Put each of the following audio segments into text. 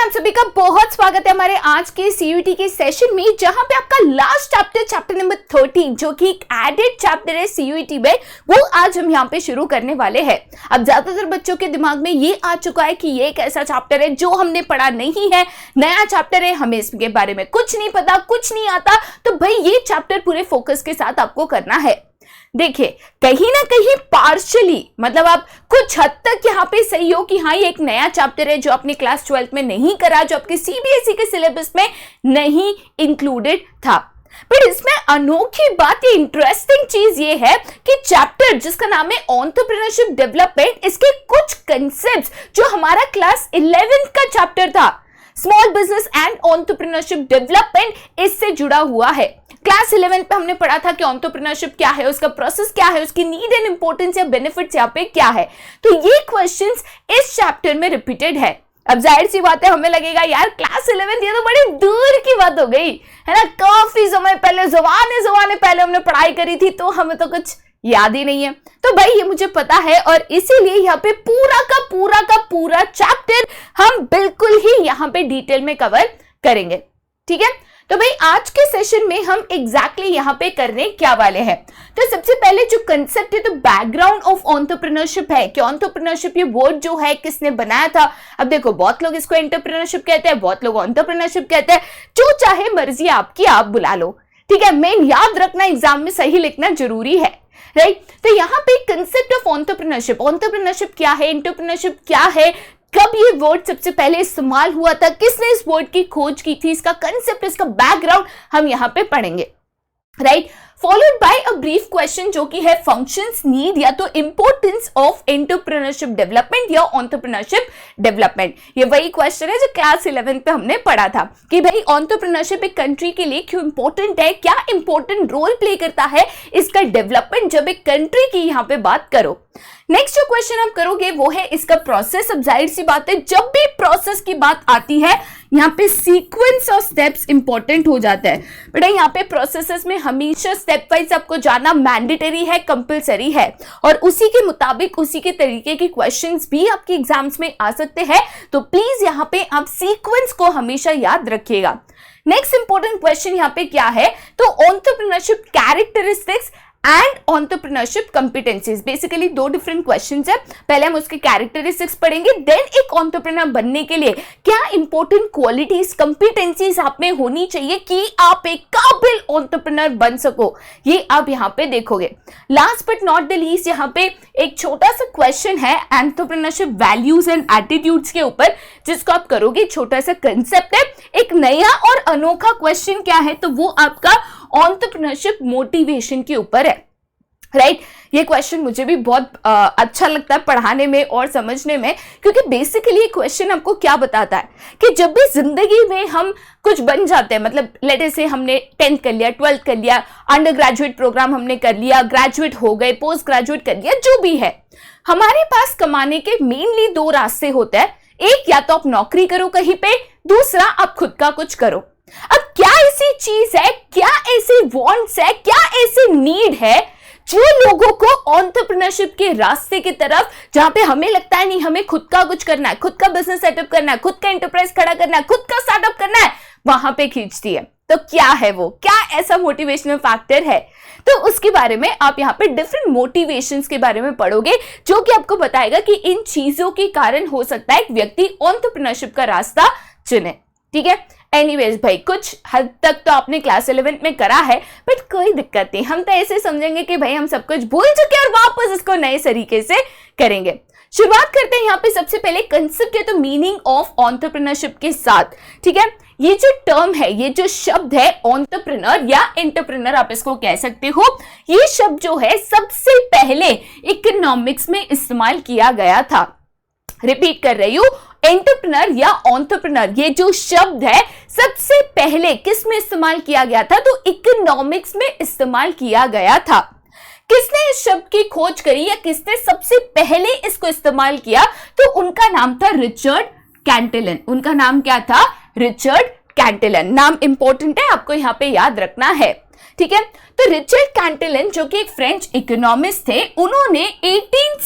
आप सभी का बहुत स्वागत है हमारे आज के सीयूईटी के सेशन में, जहां पे आपका लास्ट चैप्टर नंबर 13 जो कि एक एडेड चैप्टर है सीयूईटी में, वो आज हम यहाँ पे शुरू करने वाले हैं। अब ज्यादातर बच्चों के दिमाग में ये आ चुका है कि ये एक ऐसा चैप्टर है जो हमने पढ़ा नहीं है, नया चैप्टर है, हमें इसके बारे में कुछ नहीं पता, कुछ नहीं आता। तो भाई ये चैप्टर पूरे फोकस के साथ आपको करना है। देखिए, कहीं ना कहीं पार्शियली मतलब आप कुछ हद तक यहाँ पे सही हो कि हाँ ये एक नया चैप्टर है जो आपने क्लास 12 में नहीं करा, जो आपके सीबीएसई के सिलेबस में नहीं इंक्लूडेड था। बट इसमें अनोखी बात, ये इंटरेस्टिंग चीज ये है कि चैप्टर जिसका नाम है एंटरप्रेन्योरशिप डेवलपमेंट, इसके कुछ कंसेप्ट्स जो हमारा क्लास 11 का चैप्टर था small business and entrepreneurship development, इससे जुड़ा हुआ है। क्लास 11 पे हमने पढ़ा था कि एंटरप्रेन्योरशिप क्या है, उसका प्रोसेस क्या है, उसकी नीड एंड इंपॉर्टेंस या बेनिफिट्स यहाँ पे क्या है। तो ये क्वेश्चंस इस चैप्टर में रिपीटेड है। अब जाहिर सी बात है, हमें लगेगा यार क्लास 11 ये तो बड़ी दूर की बात हो गई है ना, काफी समय पहले, जमाने पहले हमने पढ़ाई करी थी, तो हमें तो कुछ याद ही नहीं है। तो भाई ये मुझे पता है और इसीलिए यहाँ पे पूरा का पूरा चैप्टर हम बिल्कुल ही यहाँ पे डिटेल में कवर करेंगे, ठीक है। तो भाई आज के सेशन में हम एग्जैक्टली यहाँ पे करने क्या वाले हैं। तो सबसे पहले जो कंसेप्ट है, तो बैकग्राउंड ऑफ एंटरप्रेन्योरशिप है कि एंटरप्रेन्योरशिप ये वर्ड जो है किसने बनाया था। अब देखो, बहुत लोग इसको एंटरप्रेन्योरशिप कहते हैं, बहुत लोग एंटरप्रेन्योरशिप कहते हैं, जो चाहे मर्जी आपकी, आप बुला लो, ठीक है। मेन याद रखना, एग्जाम में सही लिखना जरूरी है, राइट। तो यहाँ पे कंसेप्ट ऑफ एंटरप्रेन्योरशिप क्या है, एंटरप्रेन्योरशिप क्या है, कब ये वर्ड सबसे पहले इस्तेमाल हुआ था, किसने इस वर्ड की खोज की थी, इसका कंसेप्ट, इसका बैकग्राउंड हम यहां पे पढ़ेंगे, right. Followed by a brief question जो कि है फंक्शंस, नीड या तो इंपॉर्टेंस ऑफ एंटरप्रेन्योरशिप डेवलपमेंट या एंटरप्रेन्योरशिप डेवलपमेंट। ये वही क्वेश्चन है जो क्लास 11 पे हमने पढ़ा था कि भाई एंटरप्रेन्योरशिप एक कंट्री के लिए क्यों इंपॉर्टेंट है, क्या इंपॉर्टेंट रोल प्ले करता है इसका डेवलपमेंट जब एक कंट्री की यहां पे बात करो। नेक्स्ट जो क्वेश्चन आप करोगे वो है इसका प्रोसेस। अब जाहिर सी बात है, जब भी प्रोसेस की बात आती है यहाँ पे सीक्वेंस ऑफ स्टेप्स इंपॉर्टेंट हो जाता है। बेटा यहाँ पे प्रोसेसेस में हमेशा स्टेप वाइज आपको जाना मैंडेटरी है, कंपलसरी है, और उसी के मुताबिक उसी के तरीके के क्वेश्चंस भी आपके एग्जाम्स में आ सकते हैं। तो प्लीज यहाँ पे आप सीक्वेंस को हमेशा याद रखिएगा। नेक्स्ट इंपॉर्टेंट क्वेश्चन यहाँ पे क्या है, तो entrepreneurship characteristics and entrepreneurship competencies, basically दो डिफरेंट क्वेश्चंस है। पहले हम उसके कैरेक्टरिस्टिक्स पढ़ेंगे, देन एक एंटरप्रेन्योर बनने के लिए क्या इंपॉर्टेंट क्वालिटीज, कॉम्पिटेंसीज आप में होनी चाहिए कि आप एक काबिल एंटरप्रेन्योर बन सको, ये आप यहाँ पे देखोगे। Last but not the least, यहाँ पे एक छोटा सा क्वेश्चन है एंटरप्रेन्योरशिप वैल्यूज एंड एटीट्यूड्स के ऊपर, जिसको आप करोगे। छोटा सा कंसेप्ट है, एक नया और अनोखा क्वेश्चन क्या है, तो वो आपका एंटरप्रेन्योरशिप मोटिवेशन के ऊपर है, राइट। ये क्वेश्चन मुझे भी बहुत अच्छा लगता है पढ़ाने में और समझने में, क्योंकि बेसिकली ये क्वेश्चन आपको क्या बताता है कि जब भी जिंदगी में हम कुछ बन जाते हैं, मतलब लेट अस से हमने 10th कर लिया, 12th कर लिया, अंडर ग्रेजुएट प्रोग्राम हमने कर लिया, ग्रेजुएट हो गए, पोस्ट ग्रेजुएट कर लिया, जो भी है, हमारे पास कमाने के मेनली दो रास्ते होते हैं। एक, या तो आप नौकरी करो कहीं पे, दूसरा आप खुद का कुछ करो। अब क्या ऐसी चीज है, क्या ऐसी वांट्स है, क्या ऐसी नीड है जो लोगों को एंटरप्रेन्योरशिप के रास्ते की तरफ, जहां पे हमें लगता है नहीं हमें खुद का कुछ करना है, खुद का बिजनेस सेटअप करना है, खुद का एंटरप्राइज खड़ा करना है, खुद का स्टार्टअप करना है, वहां पे खींचती है। तो क्या है वो, क्या ऐसा मोटिवेशनल फैक्टर है, तो उसके बारे में आप यहाँ पे डिफरेंट मोटिवेशंस के बारे में पढ़ोगे, जो कि आपको बताएगा कि इन चीजों के कारण हो सकता है एक व्यक्ति एंटरप्रेन्योरशिप का रास्ता चुने, ठीक है। एनीवेज भाई, कुछ हद तक तो आपने क्लास 11 में करा है, बट कोई दिक्कत नहीं, हम तो ऐसे समझेंगे कि भाई हम सब कुछ भूल चुके हैं और वापस इसको नए तरीके से करेंगे। शुरुआत करते हैं यहाँ पे सबसे पहले कंसेप्ट है, तो मीनिंग ऑफ एंटरप्रेन्योरशिप के साथ, ठीक है। ये जो टर्म है, ये जो शब्द है एंटरप्रेन्योर या एंटरप्रेन्योर आप इसको कह सकते हो, ये शब्द जो है सबसे पहले इकोनॉमिक्स में इस्तेमाल किया गया था। रिपीट कर रही हूं, एंटरप्रेन्योर या एंटरप्रेन्योर ये जो शब्द है सबसे पहले किस में इस्तेमाल किया गया था, तो इकोनॉमिक्स में इस्तेमाल किया गया था। किसने इस शब्द की खोज करी या किसने सबसे पहले इसको इस्तेमाल किया, तो उनका नाम था रिचर्ड कैंटिलन। उनका नाम क्या था, रिचर्ड कैंटिलन। नाम इंपॉर्टेंट है, आपको यहां पे याद रखना है, ठीक है। तो रिचर्ड कैंटिलन जो कि एक फ्रेंच इकोनॉमिस्ट थे, उन्होंने 18th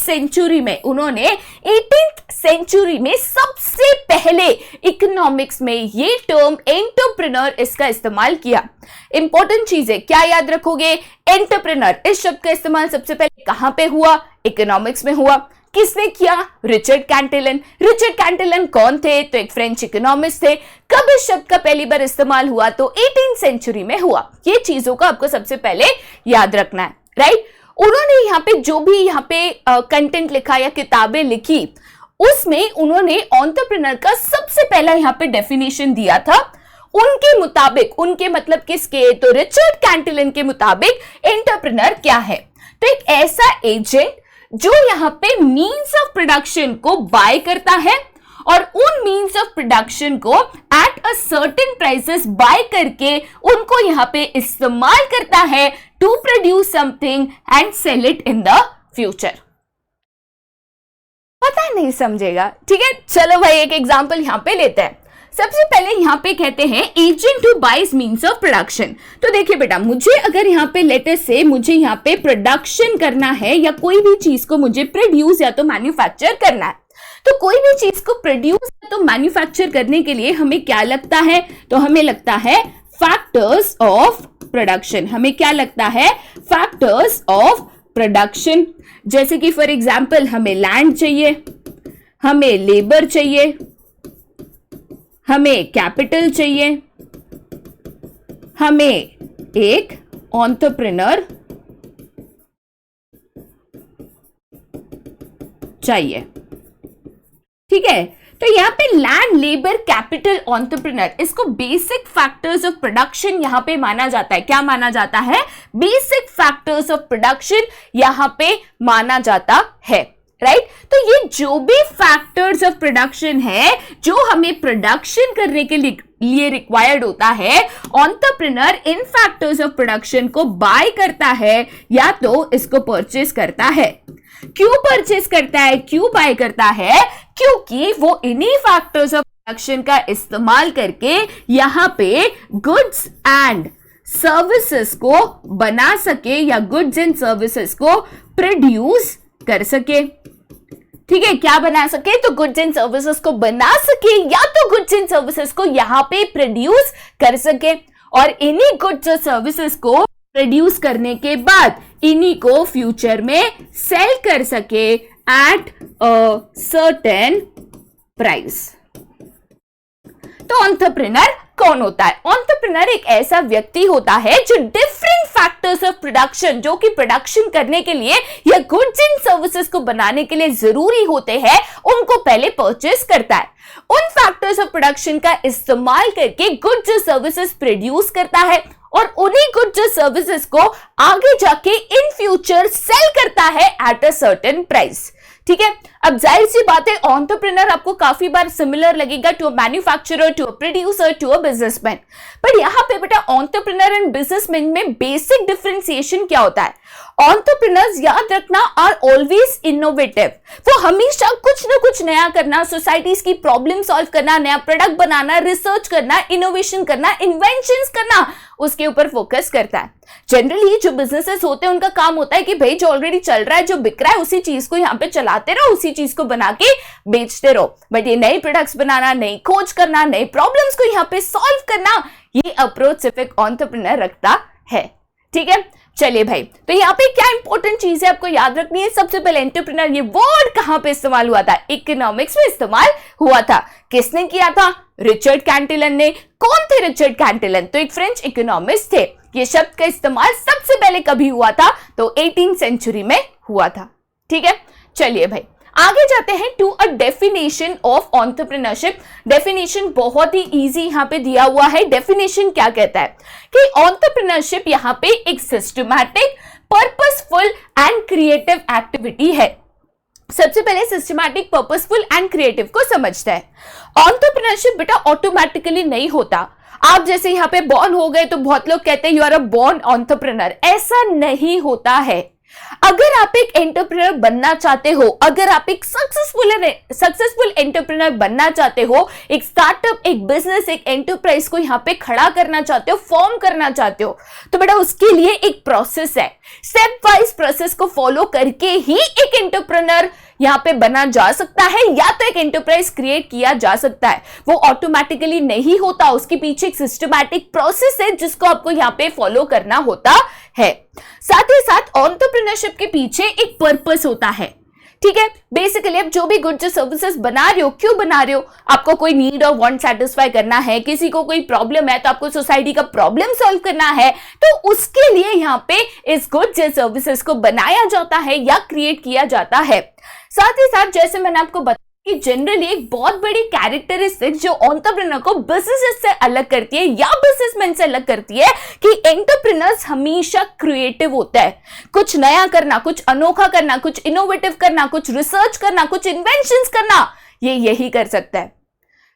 सेंचुरी में सबसे पहले इकोनॉमिक्स में ये टर्म एंटरप्रेन्योर इसका इस्तेमाल किया। इंपॉर्टेंट चीज है, क्या याद रखोगे? एंटरप्रेन्योर इस शब्द का इस्तेमाल सबसे पहले कहां पे हुआ? इकोनॉमिक्स में हुआ। किसने किया? रिचर्ड कैंटिलन। रिचर्ड कैंटिलन कौन थे? तो एक फ्रेंच इकोनॉमिस्ट थे। कब इस शब्द का पहली बार इस्तेमाल हुआ? तो 18th सेंचुरी में हुआ। ये चीजों का आपको सबसे पहले याद रखना है, राइट। उन्होंने यहाँ पे जो भी यहाँ पे कंटेंट लिखा या किताबें लिखी, उसमें उन्होंने एंटरप्रेन्योर का सबसे पहला यहाँ पे डेफिनेशन दिया था। उनके मुताबिक, उनके मतलब किसके? तो रिचर्ड कैंटिलन के मुताबिक एंटरप्रेन्योर क्या है? तो एक ऐसा एजेंट जो यहाँ पे मीन्स ऑफ प्रोडक्शन को बाय करता है और उन मीन्स ऑफ प्रोडक्शन को at a certain prices buy करके उनको यहाँ पे इस्तेमाल करता है to produce something and sell it in the future. पता नहीं समझेगा, ठीक है। चलो भाई एक एग्जांपल यहाँ पे लेते हैं। सबसे पहले यहाँ पे कहते हैं agent who buys means of production. तो देखिए बेटा, मुझे अगर यहाँ पे लेटर से मुझे यहाँ पे प्रोडक्शन करना है या कोई भी चीज को मुझे प्रोड्यूस या तो मैन्युफैक्चर करना है, तो कोई भी चीज को प्रोड्यूस या तो मैन्युफैक्चर करने के लिए हमें क्या लगता है? तो हमें लगता है फैक्टर्स ऑफ प्रोडक्शन। हमें क्या लगता है? Factors of production. जैसे कि फॉर एग्जाम्पल हमें लैंड चाहिए, हमें लेबर चाहिए, हमें कैपिटल चाहिए, हमें एक एंटरप्रेन्योर चाहिए, ठीक है। तो यहाँ पे लैंड, लेबर, कैपिटल, एंटरप्रेन्योर, इसको बेसिक फैक्टर्स ऑफ प्रोडक्शन यहाँ पे माना जाता है। क्या माना जाता है? बेसिक फैक्टर्स ऑफ प्रोडक्शन यहाँ पे माना जाता है, राइट। तो ये जो भी फैक्टर्स ऑफ प्रोडक्शन है जो हमें प्रोडक्शन करने के लिए रिक्वायर्ड होता है, entrepreneur in factors of production को बाय करता है या तो इसको परचेस करता है। क्यों परचेस करता है, क्यों बाय करता है? क्योंकि वो इन्हीं फैक्टर्स ऑफ प्रोडक्शन का इस्तेमाल करके यहाँ पे गुड्स एंड सर्विसेज को बना सके या गुड्स एंड सर्विसेज को प्रोड्यूस कर सके, ठीक है। क्या बना सके? तो गुड्स एंड सर्विसेज को बना सके या तो गुड्स एंड सर्विसेज को यहाँ पे प्रोड्यूस कर सके, और इन्हीं गुड्स और सर्विसेज को प्रोड्यूस करने के बाद इन्हीं को फ्यूचर में सेल कर सके एट अ सर्टेन प्राइस। तो एंटरप्रेन्योर कौन होता है? एंटरप्रेन्योर एक ऐसा व्यक्ति होता है जो डिफरेंट फैक्टर्स ऑफ प्रोडक्शन, जो कि प्रोडक्शन करने के लिए या गुड्स एंड सर्विसेज को बनाने के लिए जरूरी होते हैं, उनको पहले परचेस करता है। उन फैक्टर्स ऑफ प्रोडक्शन का इस्तेमाल करके गुड्स और सर्विसेज प्रोड्यूस करता है और उन्हीं गुड्स और सर्विसेज को आगे जाके इन फ्यूचर सेल करता है एट अ सर्टेन प्राइस, ठीक है। अब जाहिर सी बात है, एंटरप्रेन्योर आपको काफी बार सिमिलर लगेगा to a manufacturer, to a producer, to a businessman. पर यहाँ पे बेटा एंटरप्रेन्योर एंड बिजनेसमैन में बेसिक डिफरेंशिएशन क्या होता है? एंटरप्रेन्योर्स, याद रखना, आर ऑलवेज इनोवेटिव। वो हमेशा कुछ ना कुछ नया करना, सोसाइटीज की प्रॉब्लम सॉल्व करना, नया प्रोडक्ट बनाना, रिसर्च करना, इनोवेशन करना, इन्वेंशंस करना, उसके ऊपर फोकस करता है। जनरली जो बिजनेसेस होते हैं उनका काम होता है कि भाई जो ऑलरेडी चल रहा है, जो बिक रहा है, उसी चीज को यहाँ पे चलाते रहो, उसी चीज को बना के बेचते रहो। बट ये नए प्रोडक्ट्स बनाना, नई खोज करना, नए प्रॉब्लम्स को यहाँ पे सॉल्व करना, ये अप्रोच सिर्फ एक एंटरप्रेन्योर रखता है, ठीक है। चलिए भाई, तो यहाँ पे क्या इंपॉर्टेंट चीज है आपको याद रखनी है? सबसे पहले एंटरप्रेन्योर ये वर्ड कहां पे इस्तेमाल हुआ था? इकोनॉमिक्स में इस्तेमाल हुआ था। किसने किया था? रिचर्ड कैंटिलन ने। कौन थे रिचर्ड कैंटिलन? तो एक फ्रेंच इकोनॉमिस्ट थे। ये शब्द का इस्तेमाल सबसे पहले कभी हुआ था? तो 18th सेंचुरी में हुआ था, ठीक है। चलिए भाई आगे जाते हैं to a definition of entrepreneurship. Definition बहुत ही इजी यहाँ पे दिया हुआ है। डेफिनेशन क्या कहता है कि एंटरप्रेन्योरशिप यहाँ पे एक systematic, purposeful and creative activity है। सबसे पहले सिस्टमैटिक, पर्पसफुल एंड क्रिएटिव को समझते हैं। एंटरप्रेन्योरशिप बेटा ऑटोमेटिकली नहीं होता। आप जैसे यहाँ पे बॉर्न हो गए तो बहुत लोग कहते हैं you are a born entrepreneur, ऐसा नहीं होता है। अगर आप एक एंटरप्रेन्योर बनना चाहते हो, अगर आप एक सक्सेसफुल एंटरप्रेन्योर बनना चाहते हो, एक स्टार्टअप, एक बिजनेस, एक एंटरप्राइज को यहां पे खड़ा करना चाहते हो, फॉर्म करना चाहते हो, तो बेटा उसके लिए एक प्रोसेस है। स्टेप वाइज प्रोसेस को फॉलो करके ही एक एंटरप्रेन्योर यहां पे बना जा सकता है, या तो एक एंटरप्राइज क्रिएट किया जा सकता है। वो ऑटोमेटिकली नहीं होता, उसके पीछे एक सिस्टमैटिक प्रोसेस है जिसको आपको यहां पे फॉलो करना होता है। साथ ही साथ एंटरप्रेन्योरशिप के पीछे एक पर्पस होता है, ठीक है। बेसिकली आप जो भी गुड्स और सर्विसेज बना रहे हो, क्यों बना रहे हो? आपको कोई नीड और वांट सेटिस्फाई करना है, किसी को कोई प्रॉब्लम है तो आपको सोसाइटी का प्रॉब्लम सॉल्व करना है, तो उसके लिए यहां पे इस गुड्स या सर्विसेज को बनाया जाता है या क्रिएट किया जाता है। साथ ही साथ जैसे मैंने आपको बताया कि जनरली एक बहुत बड़ी कैरेक्टरिस्टिक जो एंटरप्रेन्योर को बिजनेस से अलग करती है या बिजनेसमैन से अलग करती है कि एंटरप्रेन्योर्स हमेशा क्रिएटिव होता है। कुछ नया करना, कुछ अनोखा करना, कुछ इनोवेटिव करना, कुछ रिसर्च करना, कुछ इन्वेंशंस करना, ये यही कर सकता है।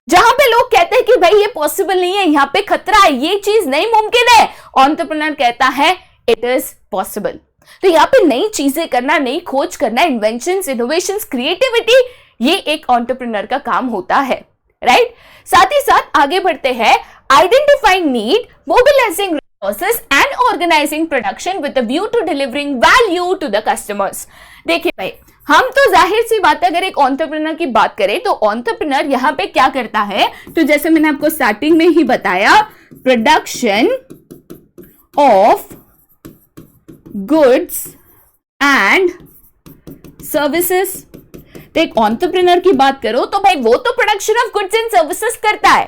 जहां पे लोग कहते हैं कि भाई ये पॉसिबल नहीं है, यहां पे खतरा है, ये चीज नहीं मुमकिन है, एंटरप्रेन्योर कहता है इट इज पॉसिबल। तो यहां पे नई चीजें करना, नई खोज करना, इन्वेंशंस, इनोवेशंस, क्रिएटिविटी, ये एक एंटरप्रेन्योर का काम होता है, राइट। साथ ही साथ आगे बढ़ते हैं, identifying need, mobilising resources and organising production with a view to delivering value to the customers. देखिए भाई, हम तो जाहिर सी बात है, अगर एक एंटरप्रेन्योर की बात करें तो एंटरप्रेन्योर यहां पे क्या करता है, तो जैसे मैंने आपको स्टार्टिंग में ही बताया, production of goods and services. तो एक एंटरप्रेन्योर की बात करो तो भाई वो तो production of goods and services करता है,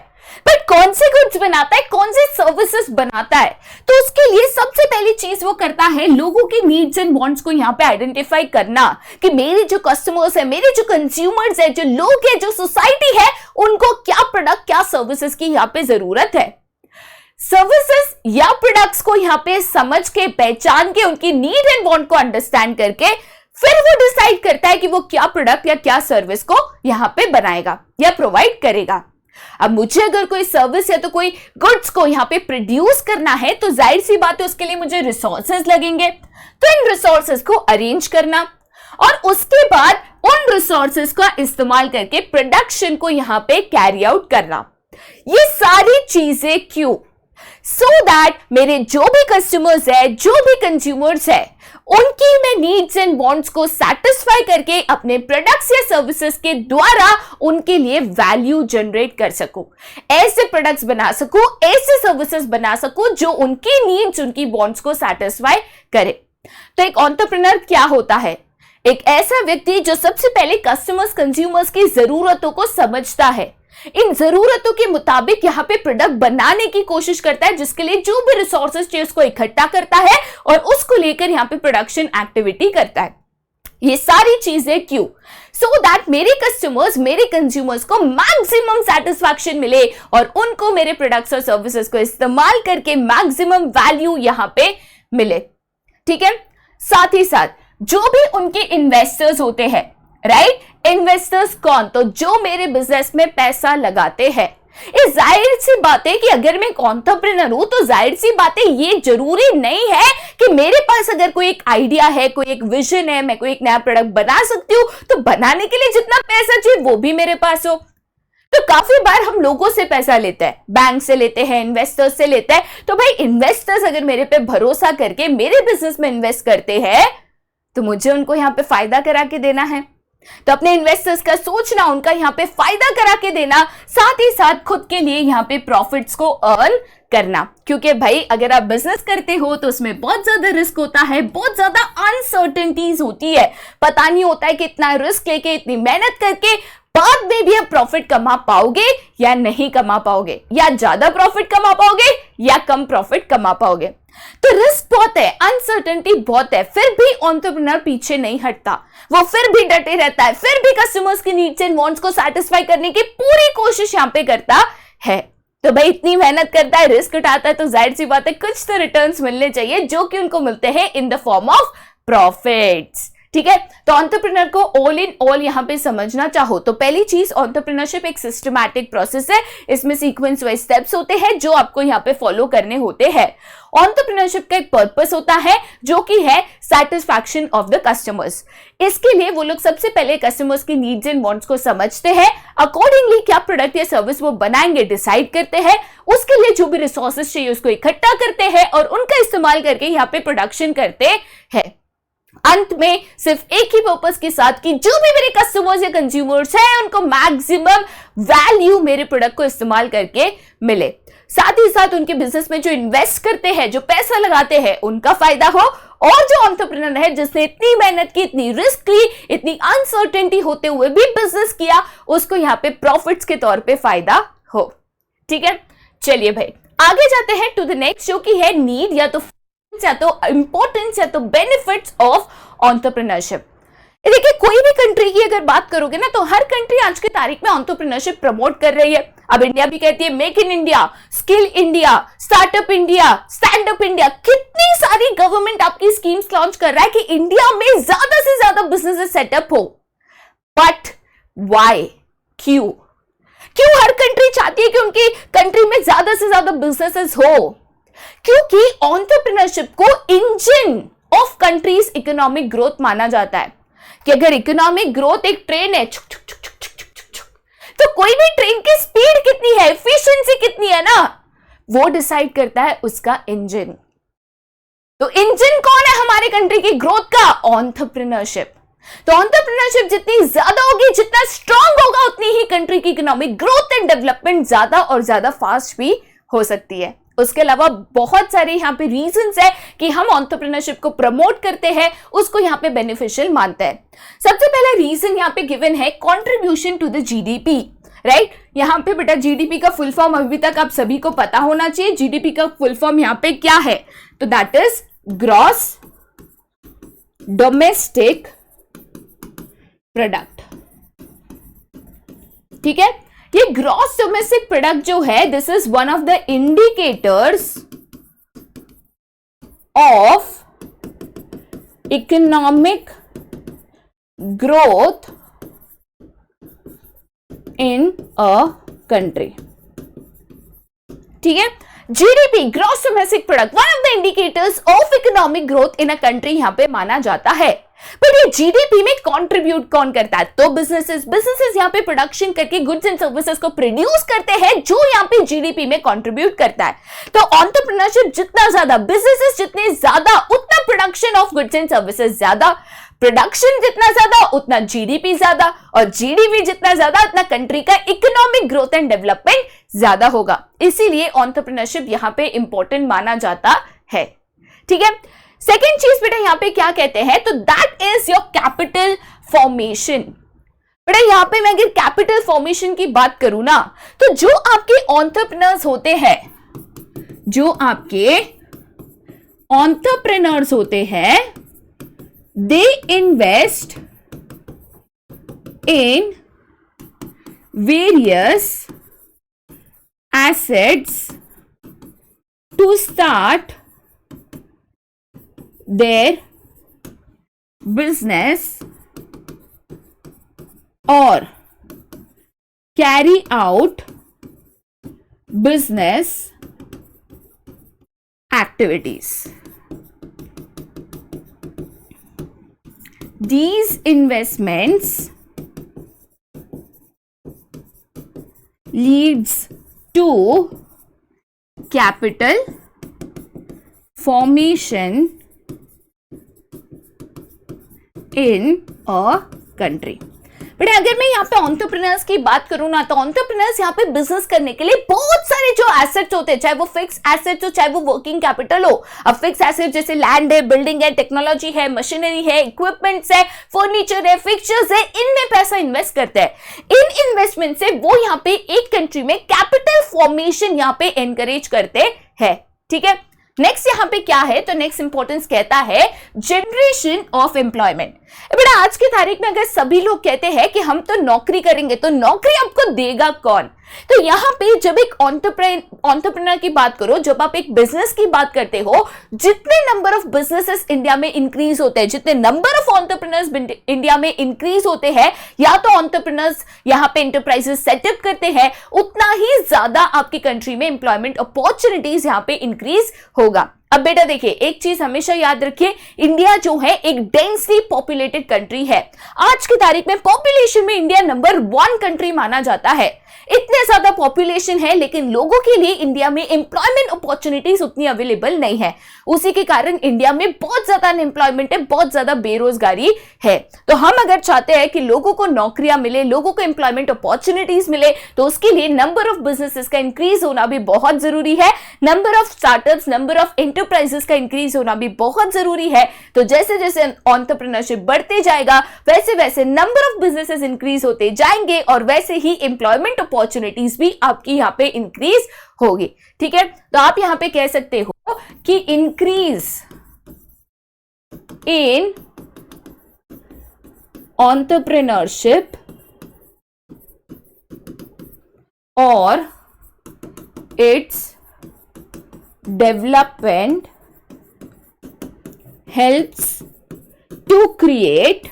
बट कौन से गुड्स बनाता है, कौन से सर्विसेज बनाता है, तो उसके लिए सबसे पहली चीज वो करता है लोगों की नीड्स एंड वांट्स को यहां पे आइडेंटिफाई करना कि मेरे जो कस्टमर्स है, मेरे जो कंज्यूमर्स है, जो लोग है, जो सोसाइटी है, उनको क्या प्रोडक्ट, क्या सर्विसेज की यहां पे जरूरत है। सर्विसेज या प्रोडक्ट्स को यहां पे समझ के, पहचान के, उनकी नीड एंड वांट को अंडरस्टैंड करके फिर वो डिसाइड करता है कि वो क्या प्रोडक्ट या क्या सर्विस को यहां पे बनाएगा या प्रोवाइड करेगा। अब मुझे अगर कोई सर्विस या तो कोई गुड्स को यहां पे प्रोड्यूस करना है तो जाहिर सी बात है उसके लिए मुझे रिसोर्सेज लगेंगे। तो इन रिसोर्सेज को अरेंज करना और उसके बाद उन रिसोर्सेज का इस्तेमाल करके प्रोडक्शन को यहां पे कैरी आउट करना। ये सारी चीजें क्यों? सो दैट मेरे जो भी कस्टमर्स है, जो भी कंज्यूमर्स है, उनकी मैं नीड्स एंड वांट्स को सेटिस्फाई करके अपने प्रोडक्ट्स या सर्विसेज के द्वारा उनके लिए वैल्यू जनरेट कर सकूं, ऐसे प्रोडक्ट्स बना सकूं, ऐसे सर्विसेज बना सकूं जो उनकी नीड्स, उनकी वांट्स को सेटिस्फाई करे। तो एक एंटरप्रेन्योर क्या होता है? एक ऐसा व्यक्ति जो सबसे पहले कस्टमर्स, कंज्यूमर्स की जरूरतों को समझता है, इन जरूरतों के मुताबिक यहां पे प्रोडक्ट बनाने की कोशिश करता है, जिसके लिए जो भी रिसोर्सेज चाहिए उसको इकट्ठा करता है और उसको लेकर यहां पे प्रोडक्शन एक्टिविटी करता है। ये सारी चीजें क्यों? सो दैट मेरे कस्टमर्स, मेरे कंज्यूमर्स को मैक्सिमम सेटिस्फैक्शन मिले और उनको मेरे प्रोडक्ट्स और सर्विसेज को इस्तेमाल करके मैक्सिमम वैल्यू यहां पे मिले, ठीक है। साथ ही साथ जो भी उनके इन्वेस्टर्स होते हैं, राइट, इन्वेस्टर्स कौन? तो जो मेरे बिजनेस में पैसा लगाते हैं। ये जाहिर सी बात है कि अगर मैं एक एंटरप्रेन्योर हूं तो जाहिर सी बात है ये जरूरी नहीं है कि मेरे पास अगर कोई एक आइडिया है, कोई एक विजन है, मैं कोई एक नया प्रोडक्ट बना सकती हूं, तो बनाने के लिए जितना पैसा चाहिए वो भी मेरे पास हो। तो काफी बार हम लोगों से पैसा लेते हैं, बैंक से लेते हैं, इन्वेस्टर्स से लेते हैं। तो भाई इन्वेस्टर्स अगर मेरे पे भरोसा करके मेरे बिजनेस में इन्वेस्ट करते हैं तो मुझे उनको यहां पे फायदा करा के देना है। तो अपने इन्वेस्टर्स का सोचना, उनका यहां पे फायदा करा के देना, साथ ही साथ खुद के लिए यहां पे प्रॉफिट्स को अर्न करना। क्योंकि भाई अगर आप बिजनेस करते हो तो उसमें बहुत ज्यादा रिस्क होता है, बहुत ज्यादा अनसर्टेनिटीज होती है, पता नहीं होता है कि इतना रिस्क लेके, इतनी मेहनत करके बाद में भी आप प्रॉफिट कमा पाओगे या नहीं कमा पाओगे, या ज्यादा प्रॉफिट कमा पाओगे या कम प्रॉफिट कमा पाओगे। तो रिस्क बहुत है, अनसर्टेनिटी बहुत है, फिर भी एंटरप्रेन्योर पीछे नहीं हटता, वो फिर भी डटे रहता है, फिर भी कस्टमर्स की नीड्स एंड वांट्स को सेटिस्फाई करने की पूरी कोशिश यहां पे करता है। तो भाई इतनी मेहनत करता है, रिस्क उठाता है, तो जाहिर सी बात है कुछ तो रिटर्न्स मिलने चाहिए, जो कि उनको मिलते हैं in the form of profits, ठीक है। तो एंटरप्रेन्योर को ऑल इन ऑल यहां पे समझना चाहो तो पहली चीज, एंटरप्रेन्योरशिप एक सिस्टमैटिक प्रोसेस है, इसमें सीक्वेंस वाइज स्टेप्स होते हैं जो आपको यहां पे फॉलो करने होते हैं। एंटरप्रेन्योरशिप का एक पर्पस होता है जो कि है सैटिस्फैक्शन ऑफ द कस्टमर्स। इसके लिए वो लोग सबसे पहले कस्टमर्स की नीड्स एंड वांट्स को समझते हैं, अकॉर्डिंगली क्या प्रोडक्ट या सर्विस वो बनाएंगे डिसाइड करते हैं, उसके लिए जो भी रिसोर्सेज चाहिए उसको इकट्ठा करते हैं और उनका इस्तेमाल करके यहां पे प्रोडक्शन करते हैं। अंत में सिर्फ एक ही पर्पस के साथ कि जो भी मेरे कस्टमर्स या कंज्यूमर्स हैं उनको मैक्सिमम वैल्यू मेरे प्रोडक्ट को इस्तेमाल करके मिले, साथ ही साथ उनके बिजनेस में जो इन्वेस्ट करते हैं, जो पैसा लगाते हैं, उनका फायदा हो, और जो एंटरप्रेन्योर है जिसने इतनी मेहनत की, इतनी रिस्क ली, इतनी अनसर्टेनिटी होते हुए भी बिजनेस किया, उसको यहां पे प्रॉफिट्स के तौर पे फायदा हो। ठीक है, चलिए भाई आगे जाते हैं टू द नेक्स्ट, जो कि है नीड या तो इंपॉर्टेंस या तो बेनिफिट्स ऑफ एंटरप्रेन्योरशिप। देखिए कोई भी कंट्री की अगर बात करोगे ना तो हर कंट्री आज की तारीख में एंटरप्रेन्योरशिप प्रमोट कर रही है। अब इंडिया भी कहती है make in India, skill India, startup India, stand up India, कितनी सारी गवर्नमेंट आपकी स्कीम्स लॉन्च कर रहा है कि इंडिया में ज्यादा से ज्यादा बिजनेस सेटअप हो। बट व्हाई, क्यों हर कंट्री चाहती है कि उनकी कंट्री में ज्यादा से ज्यादा बिजनेसेस हो? क्योंकि एंटरप्रेन्योरशिप को engine of countries economic growth माना जाता है कि अगर इकोनॉमिक ग्रोथ एक ट्रेन है तो कोई भी ट्रेन की स्पीड कितनी है, एफिशिएंसी कितनी है ना, वो डिसाइड करता है उसका इंजन। तो इंजन कौन है हमारे कंट्री की ग्रोथ का? एंटरप्रेन्योरशिप। तो एंटरप्रेन्योरशिप जितनी ज्यादा होगी, जितना स्ट्रांग होगा, उतनी ही कंट्री की इकोनॉमिक ग्रोथ एंड डेवलपमेंट ज्यादा और ज्यादा फास्ट भी हो सकती है। उसके अलावा बहुत सारे यहाँ पे रीजंस है कि हम एंटरप्रेन्योरशिप को प्रमोट करते हैं, उसको यहाँ पे बेनिफिशियल मानते हैं। सबसे पहला रीजन यहाँ पे गिवन है contribution to the GDP, right. यहाँ पे बेटा जीडीपी का फुल फॉर्म अभी तक आप सभी को पता होना चाहिए। जीडीपी का फुल फॉर्म यहाँ पे क्या है? तो that is gross domestic product. ठीक है, ये ग्रॉस डोमेस्टिक प्रोडक्ट जो है this is one of the indicators of economic growth in a country. ठीक है, GDP gross domestic product one of the indicators of economic growth in a country यहां पे माना जाता है। बट ये जीडीपी में कंट्रीब्यूट कौन करता है? तो बिजनेसेस यहाँ पे प्रोडक्शन करके गुड्स एंड सर्विसेज को प्रोड्यूस करते हैं, जो यहाँ पे जीडीपी में कंट्रीब्यूट करता है। तो एंटरप्रेन्योरशिप जितना ज्यादा, बिजनेसेस जितने ज्यादा, उतना production of goods and services ज्यादा, प्रोडक्शन जितना ज्यादा उतना जीडीपी ज्यादा, और जीडीपी जितना ज्यादा उतना कंट्री का इकोनॉमिक ग्रोथ एंड डेवलपमेंट ज्यादा होगा। इसीलिए एंटरप्रेन्योरशिप यहाँ पे इंपॉर्टेंट माना जाता है। ठीक है, सेकेंड चीज बेटा यहाँ पे क्या कहते हैं? तो that is your capital formation. बेटा यहाँ पे मैं अगर कैपिटल फॉर्मेशन की बात करूं ना, तो जो आपके एंटरप्रेन्योर्स होते हैं they invest in various assets to start their business or carry out business activities. These investments leads to capital formation in a country. But अगर मैं यहाँ पे एंटरप्रेन्योर्स की बात करूँ ना, तो एंटरप्रेन्योर्स यहाँ पे बिजनेस करने के लिए बहुत सारे जो एसेट्स होते हैं, चाहे वो फिक्स एसेट्स हो, चाहे वो वर्किंग कैपिटल हो। अब फिक्स एसेट जैसे लैंड है, बिल्डिंग है, टेक्नोलॉजी है, मशीनरी है, इक्विपमेंट्स है, फर्नीचर है, फिक्चर्स है, इनमें पैसा इन्वेस्ट करते हैं। इन इन्वेस्टमेंट से वो यहाँ पे एक कंट्री में कैपिटल फॉर्मेशन यहाँ पे एनकरेज करते हैं। ठीक है, नेक्स्ट यहां पे क्या है? तो नेक्स्ट इंपॉर्टेंस कहता है जनरेशन ऑफ एम्प्लॉयमेंट। बेटा आज की तारीख में अगर सभी लोग कहते हैं कि हम तो नौकरी करेंगे, तो नौकरी आपको देगा कौन? तो यहाँ पे जब एक एंटरप्रेन्योर की बात करो, जब आप एक बिजनेस की बात करते हो, जितने नंबर ऑफ बिजनेसेस इंडिया में इंक्रीज होते हैं, जितने नंबर ऑफ एंटरप्रेन्योर्स इंडिया में इंक्रीज होते हैं, या तो एंटरप्रेन्योर्स यहाँ पे एंटरप्राइजेस सेटअप करते हैं, उतना ही ज्यादा आपकी कंट्री में एम्प्लॉयमेंट अपॉर्चुनिटीज यहाँ पे इंक्रीज होगा। अब बेटा देखिए, एक चीज हमेशा याद रखिए, इंडिया जो है एक डेंसली पॉपुलेटेड कंट्री है। आज की तारीख में पॉपुलेशन में इंडिया नंबर 1 कंट्री माना जाता है। इतने ज्यादा पॉपुलेशन है, लेकिन लोगों के लिए इंडिया में एम्प्लॉयमेंट अपॉर्चुनिटीज उतनी अवेलेबल नहीं है। उसी के कारण इंडिया में बहुत ज्यादा अनएम्प्लॉयमेंट है, बहुत ज्यादा बेरोजगारी है। तो हम अगर चाहते हैं कि लोगों को नौकरियां मिले, लोगों को एम्प्लॉयमेंट अपॉर्चुनिटीज मिले, तो उसके लिए नंबर ऑफ बिजनेसेस का इंक्रीज होना भी बहुत जरूरी है, number of startups, number of enterprises का इंक्रीज होना भी बहुत जरूरी है। तो जैसे जैसे एंटरप्रेन्योरशिप बढ़ते जाएगा, वैसे वैसे नंबर ऑफ बिजनेसेस इंक्रीज होते जाएंगे, और वैसे ही एम्प्लॉयमेंट अपॉर्चुनिटीज भी आपकी यहाँ पे इंक्रीज होगी। ठीक है, तो आप यहां पे कह सकते हो कि इंक्रीज इन एंटरप्रेन्योरशिप और its development helps to create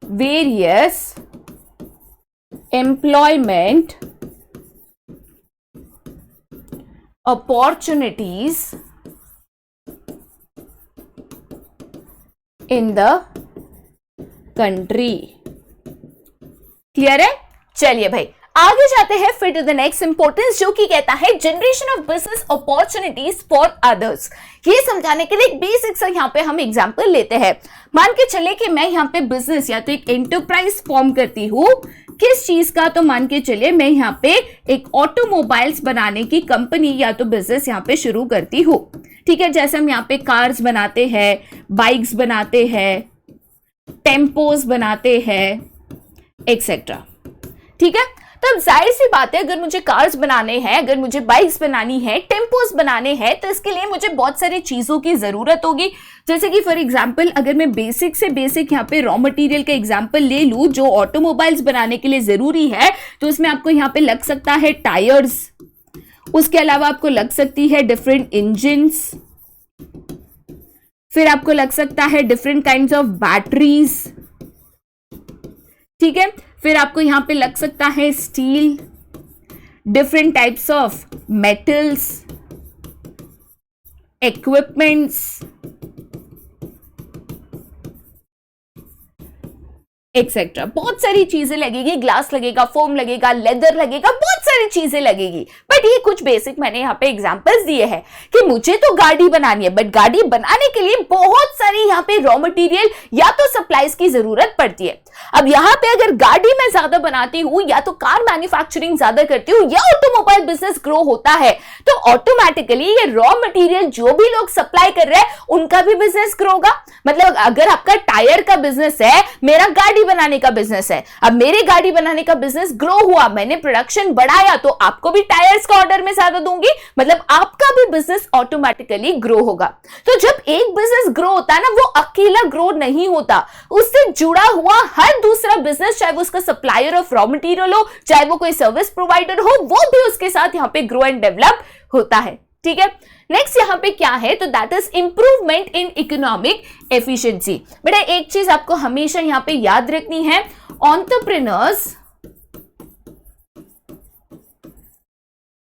various employment opportunities in the country। Clear है? चलिए भाई आगे जाते हैं फिर टू द नेक्स्ट इंपॉर्टेंस, जो कि कहता है generation of business opportunities for others. ये समझाने के लिए एक बेसिक सा यहाँ पे हम एग्जांपल लेते हैं। मान के चले कि मैं यहाँ पे बिजनेस या तो एक एंटरप्राइज फॉर्म करती हूँ, किस चीज का, तो मान के चलिए मैं यहाँ पे एक ऑटोमोबाइल्स बनाने की कंपनी या तो बिजनेस यहाँ पे शुरू करती हूँ। ठीक है, जैसे हम यहाँ पे कार्स बनाते हैं, बाइक्स बनाते हैं, टेम्पोज बनाते हैं, एक्सेट्रा। ठीक है, तब जाहिर सी बात है, अगर मुझे कार्स बनाने हैं, अगर मुझे बाइक्स बनानी है, टेम्पोस बनाने हैं, तो इसके लिए मुझे बहुत सारी चीजों की जरूरत होगी। जैसे कि फॉर एग्जांपल अगर मैं बेसिक से बेसिक यहाँ पे रॉ मटेरियल का एग्जांपल ले लूं जो ऑटोमोबाइल्स बनाने के लिए जरूरी है, तो उसमें आपको यहाँ पे लग सकता है टायर्स, उसके अलावा आपको लग सकती है डिफरेंट इंजिन्स, फिर आपको लग सकता है डिफरेंट काइंड्स ऑफ बैटरीज। ठीक है, फिर आपको यहां पे लग सकता है steel, different types of metals, equipments, etcetera. बहुत सारी चीजें लगेगी, ग्लास लगेगा, फोम लगेगा, लेदर लगेगा, बहुत सारी चीजें लगेगी। बट ये कुछ बेसिक मैंने यहाँ पे एग्जांपल्स दिए हैं कि मुझे तो गाड़ी बनानी है, बट गाड़ी बनाने के लिए बहुत सारी यहाँ पे रॉ मटेरियल या तो सप्लाईज की जरूरत पड़ती है। अब यहाँ पे अगर गाड़ी मैं ज्यादा बनाती हूँ, या तो कार मैन्युफैक्चरिंग ज्यादा करती हूँ, या ऑटोमोबाइल बिजनेस ग्रो होता है, तो ऑटोमेटिकली ये रॉ मटेरियल जो भी लोग सप्लाई कर रहे हैं उनका भी बिजनेस ग्रो होगा। मतलब अगर आपका टायर का बिजनेस है, मेरा गाड़ी बनाने का बिजनेस है, अब मेरे गाड़ी बनाने का बिजनेस ग्रो हुआ, मैंने प्रोडक्शन बढ़ाया, तो आपको भी टायर्स का ऑर्डर में ज्यादा दूंगी, मतलब आपका भी बिजनेस ऑटोमेटिकली ग्रो होगा। तो जब एक बिजनेस ग्रो होता है ना, वो अकेला ग्रो नहीं होता, उससे जुड़ा हुआ हर दूसरा बिजनेस, चाहे वो उसका सप्लायर ऑफ रॉ मटेरियल हो, चाहे वो कोई सर्विस प्रोवाइडर हो, वो भी उसके साथ यहाँ पे ग्रो एंड डेवलप होता है। ठीक है, नेक्स्ट यहां पे क्या है, तो that is improvement in economic efficiency. बेटा एक चीज आपको हमेशा यहां पे याद रखनी है, entrepreneurs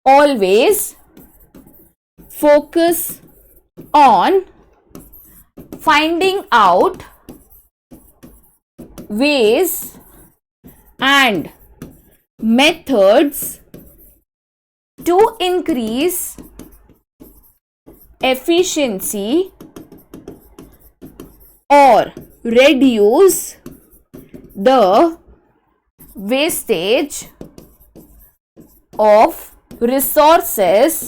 always focus on finding out ways and methods to increase efficiency or reduce the wastage of resources,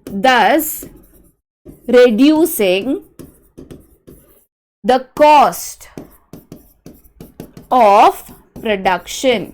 thus reducing the cost of production।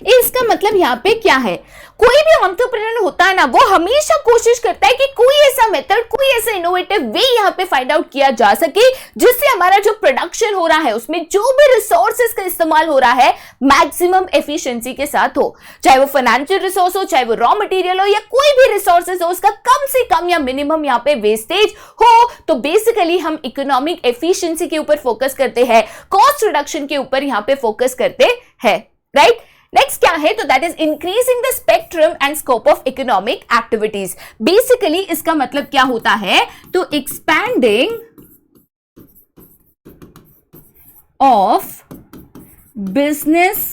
इसका मतलब यहाँ पे क्या है, कोई भी एंटरप्रेन्योर होता है ना, वो हमेशा कोशिश करता है कि कोई ऐसा मेथड, कोई ऐसा इनोवेटिव वे यहाँ पे फाइंड आउट किया जा सके जिससे हमारा जो प्रोडक्शन हो रहा है उसमें जो भी रिसोर्सेज का इस्तेमाल हो रहा है मैक्सिमम एफिशिएंसी के साथ हो, चाहे वो फाइनेंशियल रिसोर्स हो, चाहे वो रॉ मटेरियल हो, या कोई भी रिसोर्सेज हो, उसका कम से कम या मिनिमम यहाँ पे वेस्टेज हो। तो बेसिकली हम इकोनॉमिक एफिशिएंसी के ऊपर फोकस करते हैं, कॉस्ट रिडक्शन के ऊपर यहाँ पे फोकस करते हैं, राइट। नेक्स्ट क्या है, तो that is increasing the spectrum and scope of economic activities. Basically इसका मतलब क्या होता है, तो expanding of business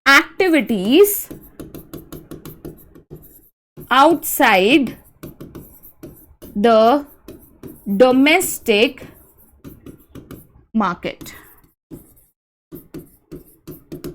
activities outside the domestic market.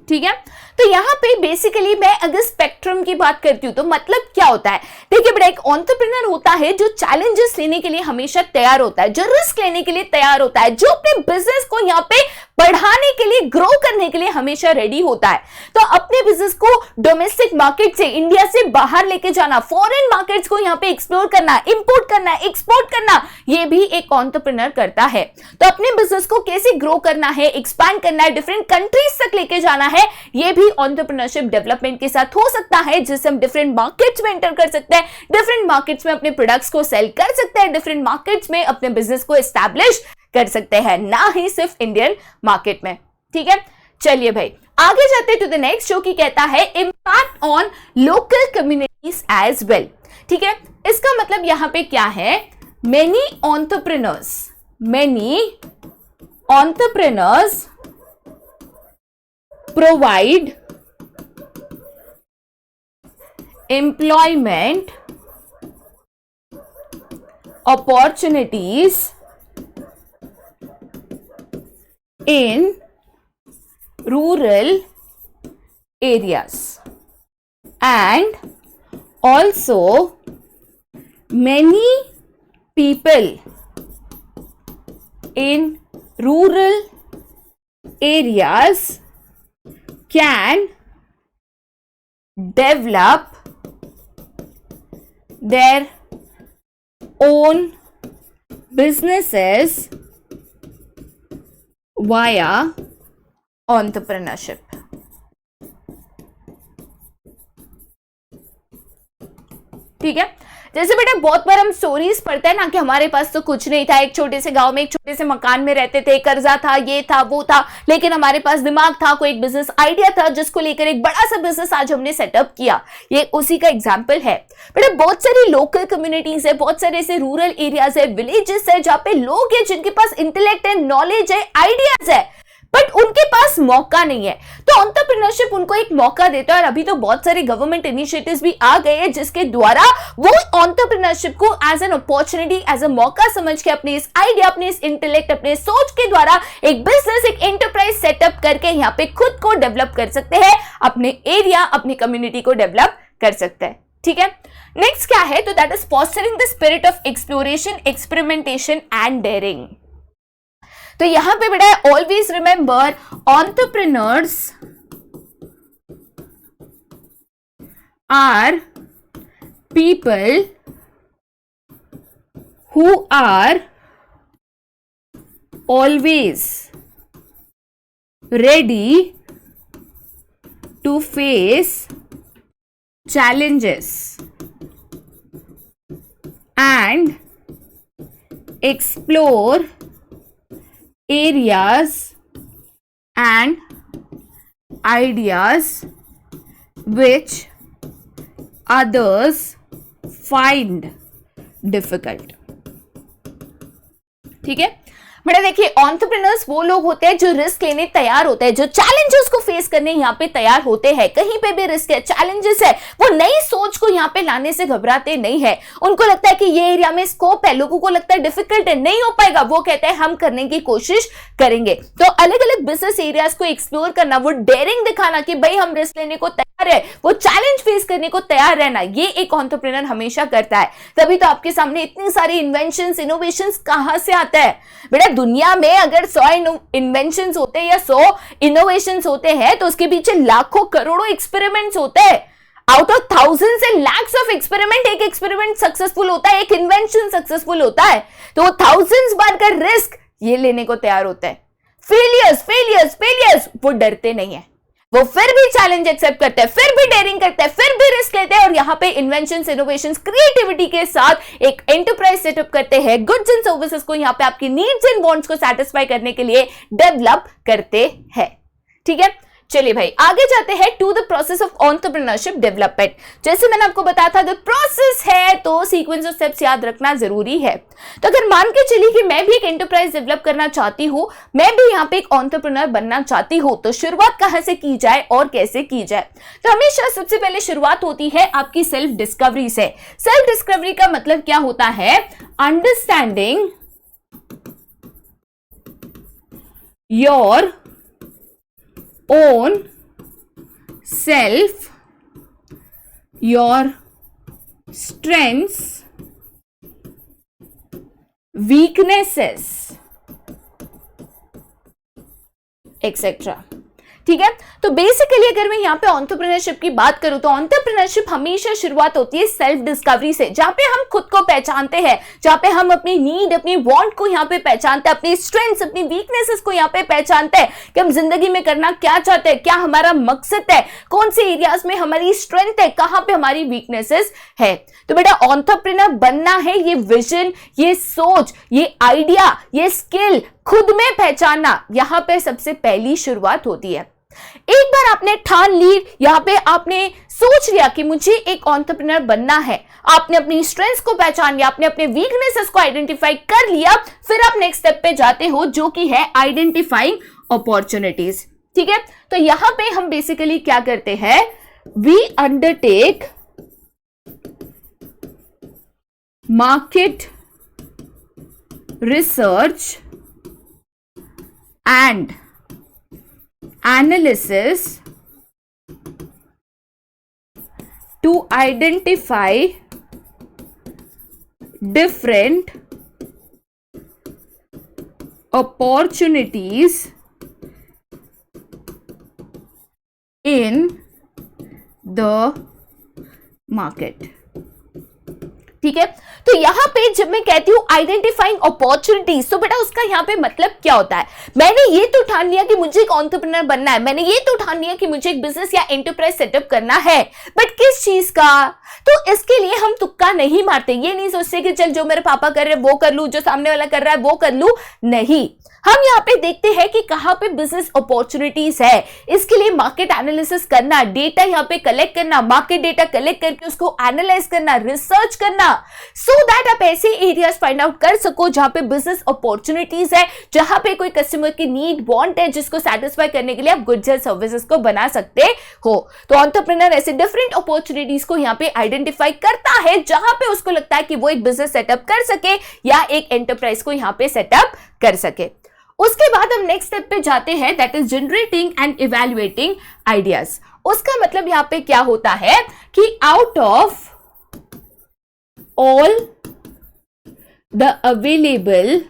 ठीक है, तो यहां पे बेसिकली मैं अगर स्पेक्ट्रम की बात करती हूं तो मतलब क्या होता है, देखिए बेटा, एक एंटरप्रेन्योर होता है जो चैलेंजेस लेने के लिए हमेशा तैयार होता है, जो रिस्क लेने के लिए तैयार होता है, जो अपने बिजनेस को यहां पे बढ़ाने के लिए, ग्रो करने के लिए हमेशा रेडी होता है। तो अपने बिजनेस को डोमेस्टिक मार्केट से, इंडिया से बाहर लेके जाना, फॉरेन मार्केट्स को यहां पे एक्सप्लोर करना, इंपोर्ट करना, एक्सपोर्ट करना, ये भी एक एंटरप्रेन्योर करता है। तो अपने बिजनेस को कैसे ग्रो करना है, एक्सपैंड करना है, डिफरेंट कंट्रीज तक लेके जाना है, ये भी एंटरप्रेन्योरशिप डेवलपमेंट के साथ हो सकता है, जिससे हम डिफरेंट मार्केट्स में एंटर कर सकते हैं, डिफरेंट मार्केट्स में अपने प्रोडक्ट्स को सेल कर सकते हैं, डिफरेंट मार्केट्स में अपने बिजनेस को एस्टैब्लिश कर सकते हैं, ना ही सिर्फ इंडियन मार्केट में। ठीक है, चलिए भाई आगे जाते टू द नेक्स्ट, जो कि कहता है impact on local communities as well. ठीक है, इसका मतलब यहां पे क्या है, many entrepreneurs provide employment opportunities in rural areas, and also many people in rural areas can develop their own businesses via entrepreneurship। ठीक है, जैसे बेटा बहुत बार हम स्टोरीज पढ़ते हैं ना कि हमारे पास तो कुछ नहीं था, एक छोटे से गांव में एक छोटे से मकान में रहते थे, कर्जा था, ये था, वो था, लेकिन हमारे पास दिमाग था, कोई एक बिजनेस आइडिया था जिसको लेकर एक बड़ा सा बिजनेस आज हमने सेटअप किया। ये उसी का एग्जांपल है। बेटा बहुत सारी लोकल कम्युनिटीज है, बहुत सारे ऐसे रूरल एरियाज है, विलेजेस है, जहाँ पे लोग हैं जिनके पास इंटेलेक्ट है, नॉलेज है, आइडियाज है, बट उनके पास मौका नहीं है। तो एंटरप्रेन्योरशिप उनको एक मौका देता है, और अभी तो बहुत सारे गवर्नमेंट इनिशिएटिव्स भी आ गए हैं जिसके द्वारा वो एंटरप्रेन्योरशिप को as an opportunity, as a मौका समझ के अपने इस आइडिया, अपने इस इंटेलेक्ट, अपने सोच के द्वारा एक बिजनेस, एक एंटरप्राइज सेटअप करके यहाँ पे खुद को डेवलप कर सकते हैं, अपने एरिया, अपनी कम्युनिटी को डेवलप कर सकते हैं। ठीक है, नेक्स्ट क्या है, तो that is fostering the spirit of exploration, experimentation and daring. तो यहां पे बेटा always remember, entrepreneurs are people who are always ready to face challenges and explore areas and ideas which others find difficult। ठीक है बेटा, देखिए entrepreneurs वो लोग होते हैं जो रिस्क लेने तैयार होते हैं, जो चैलेंजेस को फेस करने यहाँ पे तैयार होते हैं। कहीं पे भी रिस्क है, चैलेंजेस है, वो नई सोच को यहाँ पे लाने से घबराते नहीं है। उनको लगता है कि ये एरिया में स्कोप है, लोगों को लगता है डिफिकल्ट है, नहीं हो पाएगा, वो कहते हैं हम करने की कोशिश करेंगे। तो अलग अलग बिजनेस एरियाज को एक्सप्लोर करना, वो डेयरिंग दिखाना कि भाई हम रिस्क लेने को तैयार है, वो चैलेंज फेस करने को तैयार रहना, ये एक एंटरप्रेन्योर हमेशा करता है। तभी तो आपके सामने इतनी सारी इन्वेंशंस, इनोवेशंस कहां से आता है बेटा? दुनिया में अगर 100 इन्वेंशंस होते हैं या 100 इनोवेशंस होते हैं तो उसके पीछे लाखों करोड़ों एक्सपेरिमेंट्स होते हैं। Out of thousands and lakhs of experiment एक एक्सपेरिमेंट सक्सेसफुल होता है, एक इन्वेंशन सक्सेसफुल होता है, तो वो थाउजेंड्स बार का रिस्क ये लेने को तैयार होता है। फेलियर्स वो डरते नहीं है, वो फिर भी चैलेंज एक्सेप्ट करते हैं, फिर भी डेयरिंग करते हैं, फिर भी रिस्क लेते हैं और यहाँ पे इन्वेंशंस, इनोवेशंस, क्रिएटिविटी के साथ एक एंटरप्राइज सेटअप करते हैं। गुड्स एंड सर्विसेज को यहाँ पे आपकी नीड्स एंड वांट्स को सेटिस्फाई करने के लिए डेवलप करते हैं। ठीक है, चलिए भाई आगे जाते हैं to the process of entrepreneurship development. जैसे मैंने आपको बताया था जो प्रोसेस है तो सीक्वेंस ऑफ स्टेप्स याद रखना जरूरी है। तो अगर मान के चलिए कि मैं भी एक एंटरप्राइज डेवलप करना चाहती हूं, मैं भी यहाँ पे एक एंटरप्रेन्योर बनना चाहती हूं, तो शुरुआत कहां से की जाए और कैसे की जाए? तो हमेशा सबसे पहले शुरुआत होती है आपकी सेल्फ डिस्कवरी से। सेल्फ डिस्कवरी का मतलब क्या होता है? Understanding your own self, your strengths, weaknesses, etc. ठीक है, तो बेसिकली अगर मैं यहाँ पे एंटरप्रेन्योरशिप की बात करूं तो एंटरप्रेन्योरशिप हमेशा शुरुआत होती है सेल्फ डिस्कवरी से, जहां पे हम खुद को पहचानते हैं, जहां पे हम अपनी नीड, अपनी वांट को यहाँ पे पहचानते हैं, अपनी स्ट्रेंथ्स, अपनी वीकनेसेस को यहाँ पे पहचानते हैं कि हम जिंदगी में करना क्या चाहते हैं, क्या हमारा मकसद है, कौन से एरियाज में हमारी स्ट्रेंथ है, कहां पे हमारी वीकनेसेस है। तो बेटा एंटरप्रेन्योर बनना है, ये विजन, ये सोच, ये आइडिया, ये स्किल खुद में पहचानना, यहां पे सबसे पहली शुरुआत होती है। एक बार आपने ठान ली, यहां पे आपने सोच लिया कि मुझे एक एंटरप्रेन्योर बनना है, आपने अपनी स्ट्रेंथ्स को पहचान लिया, आपने अपने वीकनेसेस को आइडेंटिफाई कर लिया, फिर आप नेक्स्ट स्टेप पे जाते हो जो कि है आइडेंटिफाइंग अपॉर्चुनिटीज। ठीक है, तो यहां पे हम बेसिकली क्या करते हैं? We undertake market research and analysis to identify different opportunities in the market। ठीक है, तो यहां पे जब मैं कहती हूं आइडेंटिफाइंग अपॉर्चुनिटीज, तो बेटा उसका यहां पे मतलब क्या होता है? मैंने ये तो ठान लिया कि मुझे एक एंटरप्रेन्योर बनना है, मैंने ये तो ठान लिया कि मुझे एक बिजनेस या एंटरप्राइज सेटअप करना है, बट किस चीज का? तो इसके लिए हम तुक्का नहीं मारते, ये नहीं सोचते कि चल जो मेरे पापा कर रहे हैं वो कर लूं, जो सामने वाला कर रहा है वो कर लूं, नहीं। हम यहाँ पे देखते हैं कि कहां पे बिजनेस अपॉर्चुनिटीज है, इसके लिए मार्केट एनालिसिस करना, डेटा यहाँ पे कलेक्ट करना, मार्केट डेटा कलेक्ट करके उसको एनालाइज करना, रिसर्च करना, सो दैट आप ऐसे एरियाज फाइंड आउट कर सको जहां पे बिजनेस अपॉर्चुनिटीज है, जहां पे कोई कस्टमर की नीड, वांट है, जिसको सेटिस्फाई करने के लिए आप गुड्स एंड सर्विसेज को बना सकते हो। तो एंटरप्रेन्योर ऐसे डिफरेंट अपॉर्चुनिटीज को यहाँ पे आइडेंटिफाई करता है जहां पे उसको लगता है कि वो एक बिजनेस सेटअप कर सके या एक एंटरप्राइज को यहाँ पे सेटअप कर सके। उसके बाद हम नेक्स्ट स्टेप पे जाते हैं, that is generating and evaluating ideas. उसका मतलब यहां पे क्या होता है कि out of all the available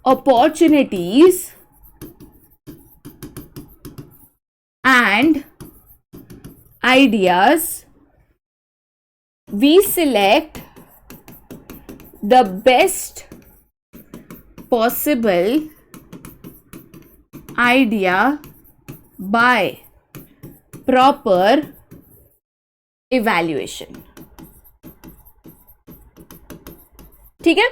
opportunities and ideas we select the best possible idea by proper evaluation। ठीक है,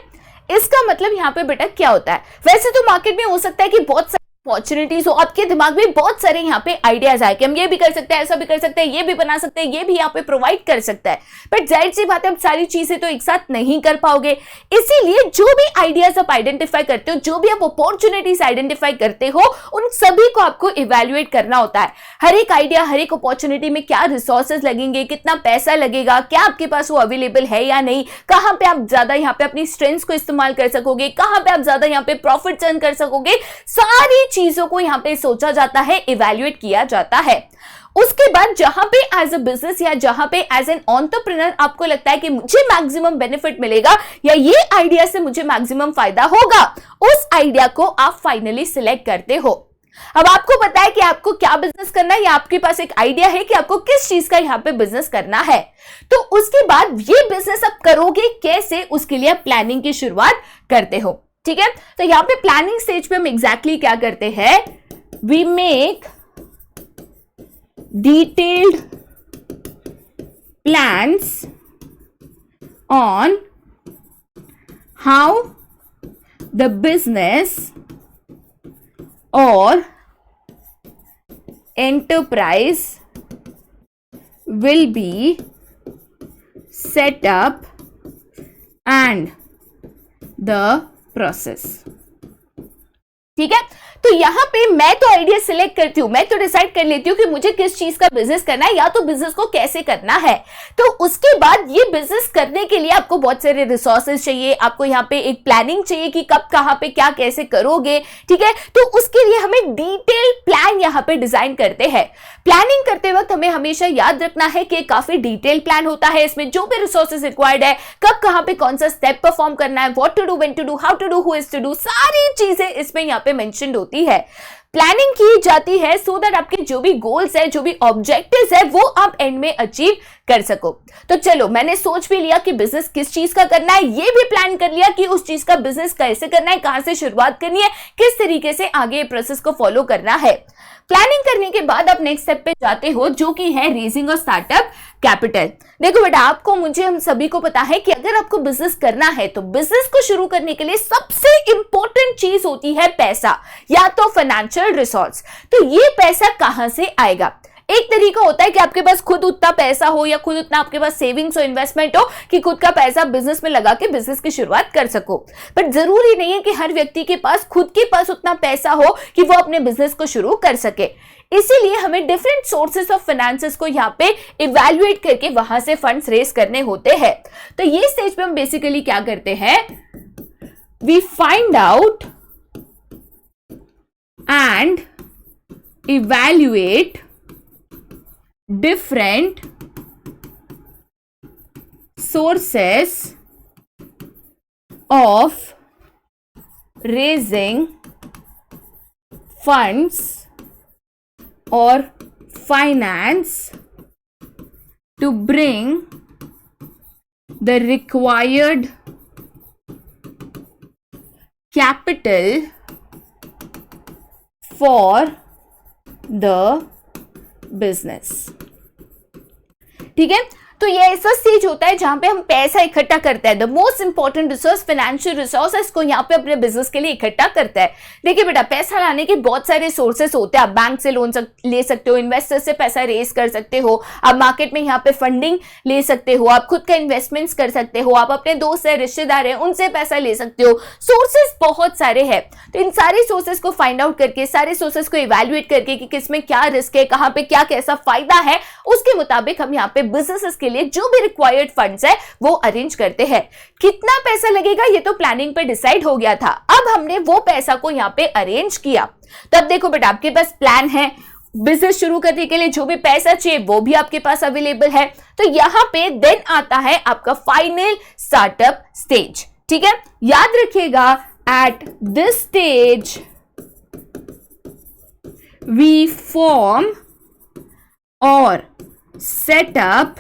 इसका मतलब यहां पे बेटा क्या होता है? वैसे तो मार्केट में हो सकता है कि बहुत अपॉर्चुनिटीज हो, आपके दिमाग में बहुत सारे यहाँ पे आइडियाज आए कि हम ये भी कर सकते हैं, ऐसा भी कर सकते हैं, ये भी बना सकते हैं, ये भी यहाँ पे प्रोवाइड कर सकता है, बट जाहिर सी बात है आप सारी चीजें तो एक साथ नहीं कर पाओगे। इसीलिए जो भी आइडियाज आप आइडेंटिफाई करते हो, जो भी आप अपॉर्चुनिटीज आइडेंटिफाई करते हो, उन सभी को आपको इवेल्युएट करना होता है। हर एक आइडिया, हर एक अपॉर्चुनिटी में क्या रिसोर्सेज लगेंगे, कितना पैसा लगेगा, क्या आपके पास वो अवेलेबल है या नहीं, कहां पे आप ज्यादा यहाँ पे अपनी स्ट्रेंथ्स को इस्तेमाल कर सकोगे, कहां पे आप ज्यादा यहाँ पे प्रॉफिट अर्न कर सकोगे, सारी चीजों को यहाँ पे सोचा जाता है, इवैल्यूएट किया जाता है। उसके बाद जहां पे एज अ बिजनेस या जहां पे एज एन एंटरप्रेन्योर आपको लगता है कि मुझे मैक्सिमम बेनिफिट मिलेगा या ये आइडिया से मुझे मैक्सिमम फायदा होगा, उस आइडिया को आप फाइनली सिलेक्ट करते हो। अब आपको पता है कि आपको क्या बिजनेस करना है या आपके पास एक आइडिया है कि आपको किस चीज का यहाँ पे बिजनेस करना है, तो उसके बाद ये बिजनेस आप करोगे कैसे, उसके लिए आप प्लानिंग की शुरुआत करते हो। ठीक है, तो यहाँ पे प्लानिंग स्टेज पे हम एग्जैक्टली क्या करते हैं, we make detailed plans on how the business or enterprise will be set up and the process। ठीक है, तो यहां पे मैं तो आइडिया सिलेक्ट करती हूं, मैं तो डिसाइड कर लेती हूं कि मुझे किस चीज का बिजनेस करना है या तो बिजनेस को कैसे करना है। तो उसके बाद ये बिजनेस करने के लिए आपको बहुत सारे रिसोर्सेज चाहिए, आपको यहाँ पे एक प्लानिंग चाहिए कि कब कहां पे क्या कैसे करोगे। ठीक है, तो उसके लिए हमें डिटेल प्लान यहाँ पे डिजाइन करते हैं। प्लानिंग करते वक्त हमें हमेशा याद रखना है कि काफी डिटेल प्लान होता है, इसमें जो भी रिसोर्सेज रिक्वायर्ड है, कब कहां पे कौन सा स्टेप परफॉर्म करना है, what to do, when to do, how to do, who is to do, सारी चीजें इसमें यहाँ पे मेंशन्ड होती है। प्लानिंग की जाती है सो दैट आपके जो भी गोल्स है, जो भी ऑब्जेक्टिव्स है, वो आप एंड में अचीव कर सको। तो चलो, मैंने सोच भी लिया कि बिजनेस किस चीज का करना है, ये भी प्लान कर लिया कि उस चीज का बिजनेस कैसे करना है, कहां से शुरुआत करनी है, किस तरीके से आगे प्रोसेस को फॉलो करना है। प्लानिंग करने के बाद आप नेक्स्ट स्टेप पे जाते हो, जो कि है रेजिंग और स्टार्टअप कैपिटल। देखो बेटा, आपको, मुझे, हम सभी को पता है कि अगर आपको बिजनेस करना है तो बिजनेस को शुरू करने के लिए सबसे इंपॉर्टेंट चीज होती है पैसा या तो फाइनेंशियल रिसोर्स। तो ये पैसा कहां से आएगा? एक तरीका होता है कि आपके पास खुद उतना पैसा हो या खुद उतना आपके पास सेविंग्स हो, इन्वेस्टमेंट हो कि खुद का पैसा बिजनेस में लगा के बिजनेस की शुरुआत कर सको। बट जरूरी नहीं है कि हर व्यक्ति के पास खुद के पास उतना पैसा हो कि वो अपने बिजनेस को शुरू कर सके। इसीलिए हमें डिफरेंट सोर्सेस ऑफ फाइनेंसेस को यहाँ पे इवैल्यूएट करके वहां से फंड्स रेज करने होते हैं। तो ये स्टेज पे हम बेसिकली क्या करते हैं, we find out and evaluate different sources of raising funds or finance to bring the required capital for the business. ठीक है, तो ये ऐसा स्टेज होता है जहां पे हम पैसा इकट्ठा करते हैं। The most important resource, financial resource, इसको यहाँ पे अपने बिजनेस के लिए इकट्ठा करता है। देखिए बेटा, पैसा लाने के बहुत सारे सोर्सेस होते हैं। आप बैंक से लोन ले सकते हो, इन्वेस्टर से पैसा रेज कर सकते हो, आप मार्केट में यहाँ पे फंडिंग ले सकते हो, आप खुद का इन्वेस्टमेंट्स कर सकते हो, आप अपने दोस्त है, रिश्तेदार है, उनसे पैसा ले सकते हो। सोर्सेस बहुत सारे हैं। तो इन सारे सोर्सेस को फाइंड आउट करके, सारे सोर्सेस को इवैल्यूएट करके कि किसमें क्या रिस्क है, कहां पे क्या कैसा फायदा है, उसके मुताबिक हम यहाँ पे बिजनेसेस के लिए जो भी रिक्वायर्ड फंड्स है वो अरेंज करते हैं। कितना पैसा लगेगा ये तो प्लानिंग पे डिसाइड हो गया था। अब हमने वो पैसा को यहाँ पे अरेंज किया। तो अब देखो बेटा, आपके पास प्लान है, बिजनेस शुरू करने के लिए जो भी पैसा चाहिए वो भी आपके पास अवेलेबल है। तो यहां पे देन आता है आपका फाइनल स्टार्टअप स्टेज। ठीक है, याद रखिएगा, at this stage we form और set up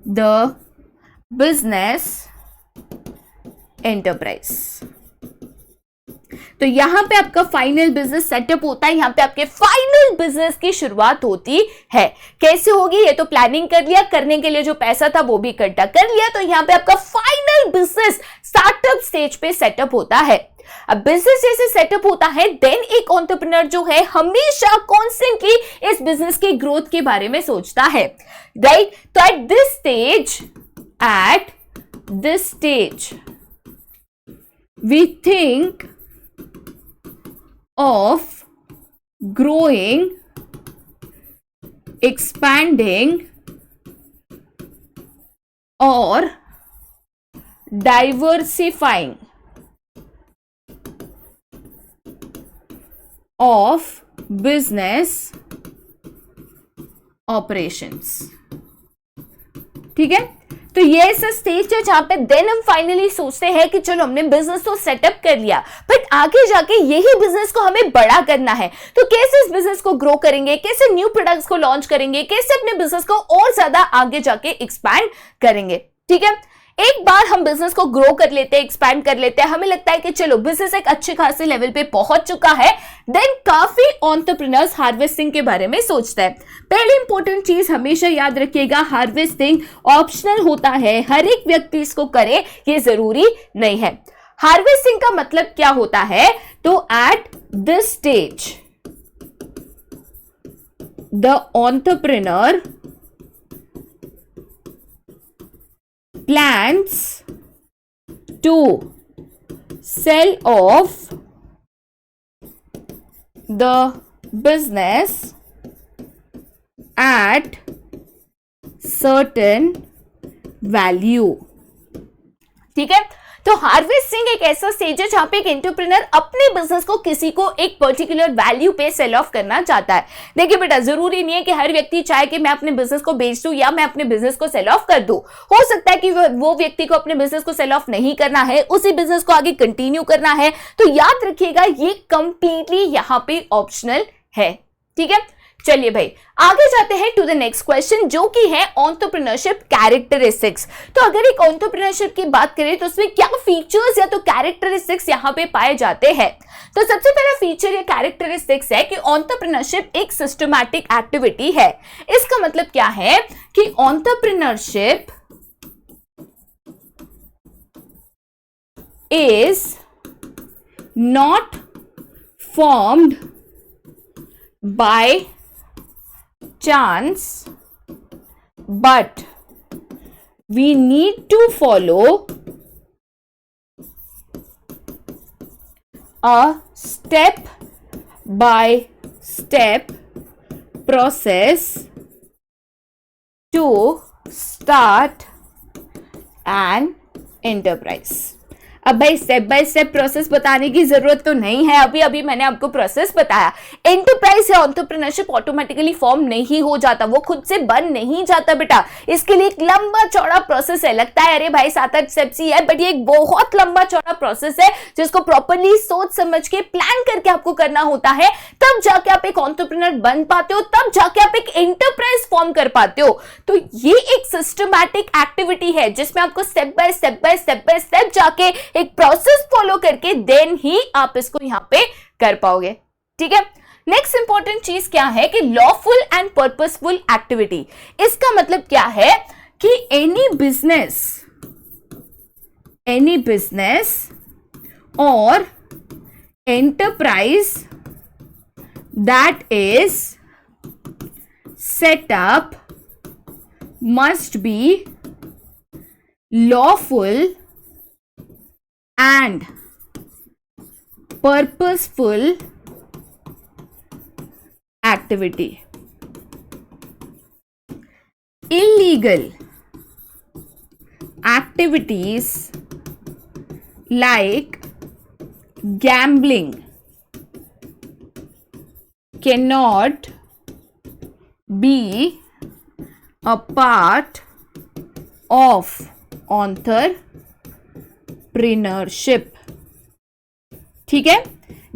the business enterprise. तो यहां पे आपका फाइनल बिजनेस सेटअप होता है, यहां पे आपके फाइनल बिजनेस की शुरुआत होती है। कैसे होगी ये तो प्लानिंग कर लिया, करने के लिए जो पैसा था वो भी इकट्ठा कर लिया। तो यहां पे आपका फाइनल बिजनेस स्टार्टअप स्टेज पे सेटअप होता है। अब बिजनेस जैसे सेटअप होता है, देन एक एंटरप्रेन्योर जो है हमेशा कॉन्स्टेंटली इस बिजनेस के ग्रोथ के बारे में सोचता है, राइट। तो at this stage we think of growing, expanding or diversifying of business operations. ठीक है, तो ये ऐसा स्टेज है जहां पे देन हम फाइनली सोचते हैं कि चलो हमने बिजनेस तो सेटअप कर लिया, बट आगे जाके यही बिजनेस को हमें बड़ा करना है। तो कैसे इस बिजनेस को ग्रो करेंगे, कैसे न्यू प्रोडक्ट्स को लॉन्च करेंगे, कैसे अपने बिजनेस को और ज्यादा आगे जाके एक्सपैंड करेंगे। ठीक है, एक बार हम बिजनेस को ग्रो कर लेते हैं, एक्सपैंड कर लेते हैं, हमें लगता है कि चलो बिजनेस एक अच्छे खासे लेवल पे पहुंच चुका है, देन काफी एंटरप्रेन्योर्स हार्वेस्टिंग के बारे में सोचते हैं। पहली इंपॉर्टेंट चीज हमेशा याद रखिएगा, हार्वेस्टिंग ऑप्शनल होता है, हर एक व्यक्ति इसको करे ये जरूरी नहीं है। हार्वेस्टिंग का मतलब क्या होता है, तो at this stage the entrepreneur plans to sell off the business at certain value। ठीक है, तो हार्वेस्टिंग एक ऐसा स्टेज है जहां पे एक एंटरप्रेन्योर अपने बिजनेस को किसी को एक पर्टिकुलर वैल्यू पे सेल ऑफ करना चाहता है। देखिए बेटा, जरूरी नहीं है कि हर व्यक्ति चाहे कि मैं अपने बिजनेस को बेच दूं या मैं अपने बिजनेस को सेल ऑफ कर दूं। हो सकता है कि वो व्यक्ति को अपने बिजनेस को सेल ऑफ नहीं करना है, उसी बिजनेस को आगे कंटिन्यू करना है। तो याद रखिएगा ये कंप्लीटली यहां पे ऑप्शनल है। ठीक है, चलिए भाई आगे जाते हैं टू द नेक्स्ट क्वेश्चन, जो कि है एंटरप्रेन्योरशिप कैरेक्टरिस्टिक्स। तो अगर एक एंटरप्रेन्योरशिप की बात करें तो उसमें क्या फीचर्स या तो कैरेक्टरिस्टिक्स यहां पे पाए जाते हैं। तो सबसे पहला फीचर या कैरेक्टरिस्टिक्स है कि एंटरप्रेन्योरशिप एक सिस्टमैटिक एक्टिविटी है। इसका मतलब क्या है कि entrepreneurship is not formed by chance, but we need to follow a step by step process to start an enterprise। अब भाई स्टेप बाय स्टेप प्रोसेस बताने की जरूरत तो नहीं है, अभी अभी मैंने आपको प्रोसेस बताया। एंटरप्राइज या एंटरप्रेन्योरशिप ऑटोमेटिकली फॉर्म नहीं हो जाता, वो खुद से बन नहीं जाता बेटा। इसके लिए एक लंबा चौड़ा प्रोसेस है। लगता है अरे भाई 7-8 स्टेप्स ही है, बट ये एक बहुत लंबा चौड़ा प्रोसेस है जिसको प्रॉपर्ली सोच समझ के प्लान करके आपको करना होता है। तब जाके आप एक एंटरप्रेन्योर बन पाते हो, तब जाके आप एक एंटरप्राइज फॉर्म कर पाते हो। तो ये एक सिस्टमैटिक एक्टिविटी है जिसमें आपको स्टेप बाय स्टेप जाके एक प्रोसेस फॉलो करके देन ही आप इसको यहां पे कर पाओगे। ठीक है, नेक्स्ट इंपॉर्टेंट चीज क्या है कि लॉफुल एंड पर्पसफुल एक्टिविटी। इसका मतलब क्या है कि एनी बिजनेस और enterprise that is set up must be lawful and purposeful activity। Illegal activities like gambling cannot be a part of entrepreneurship. ठीक है,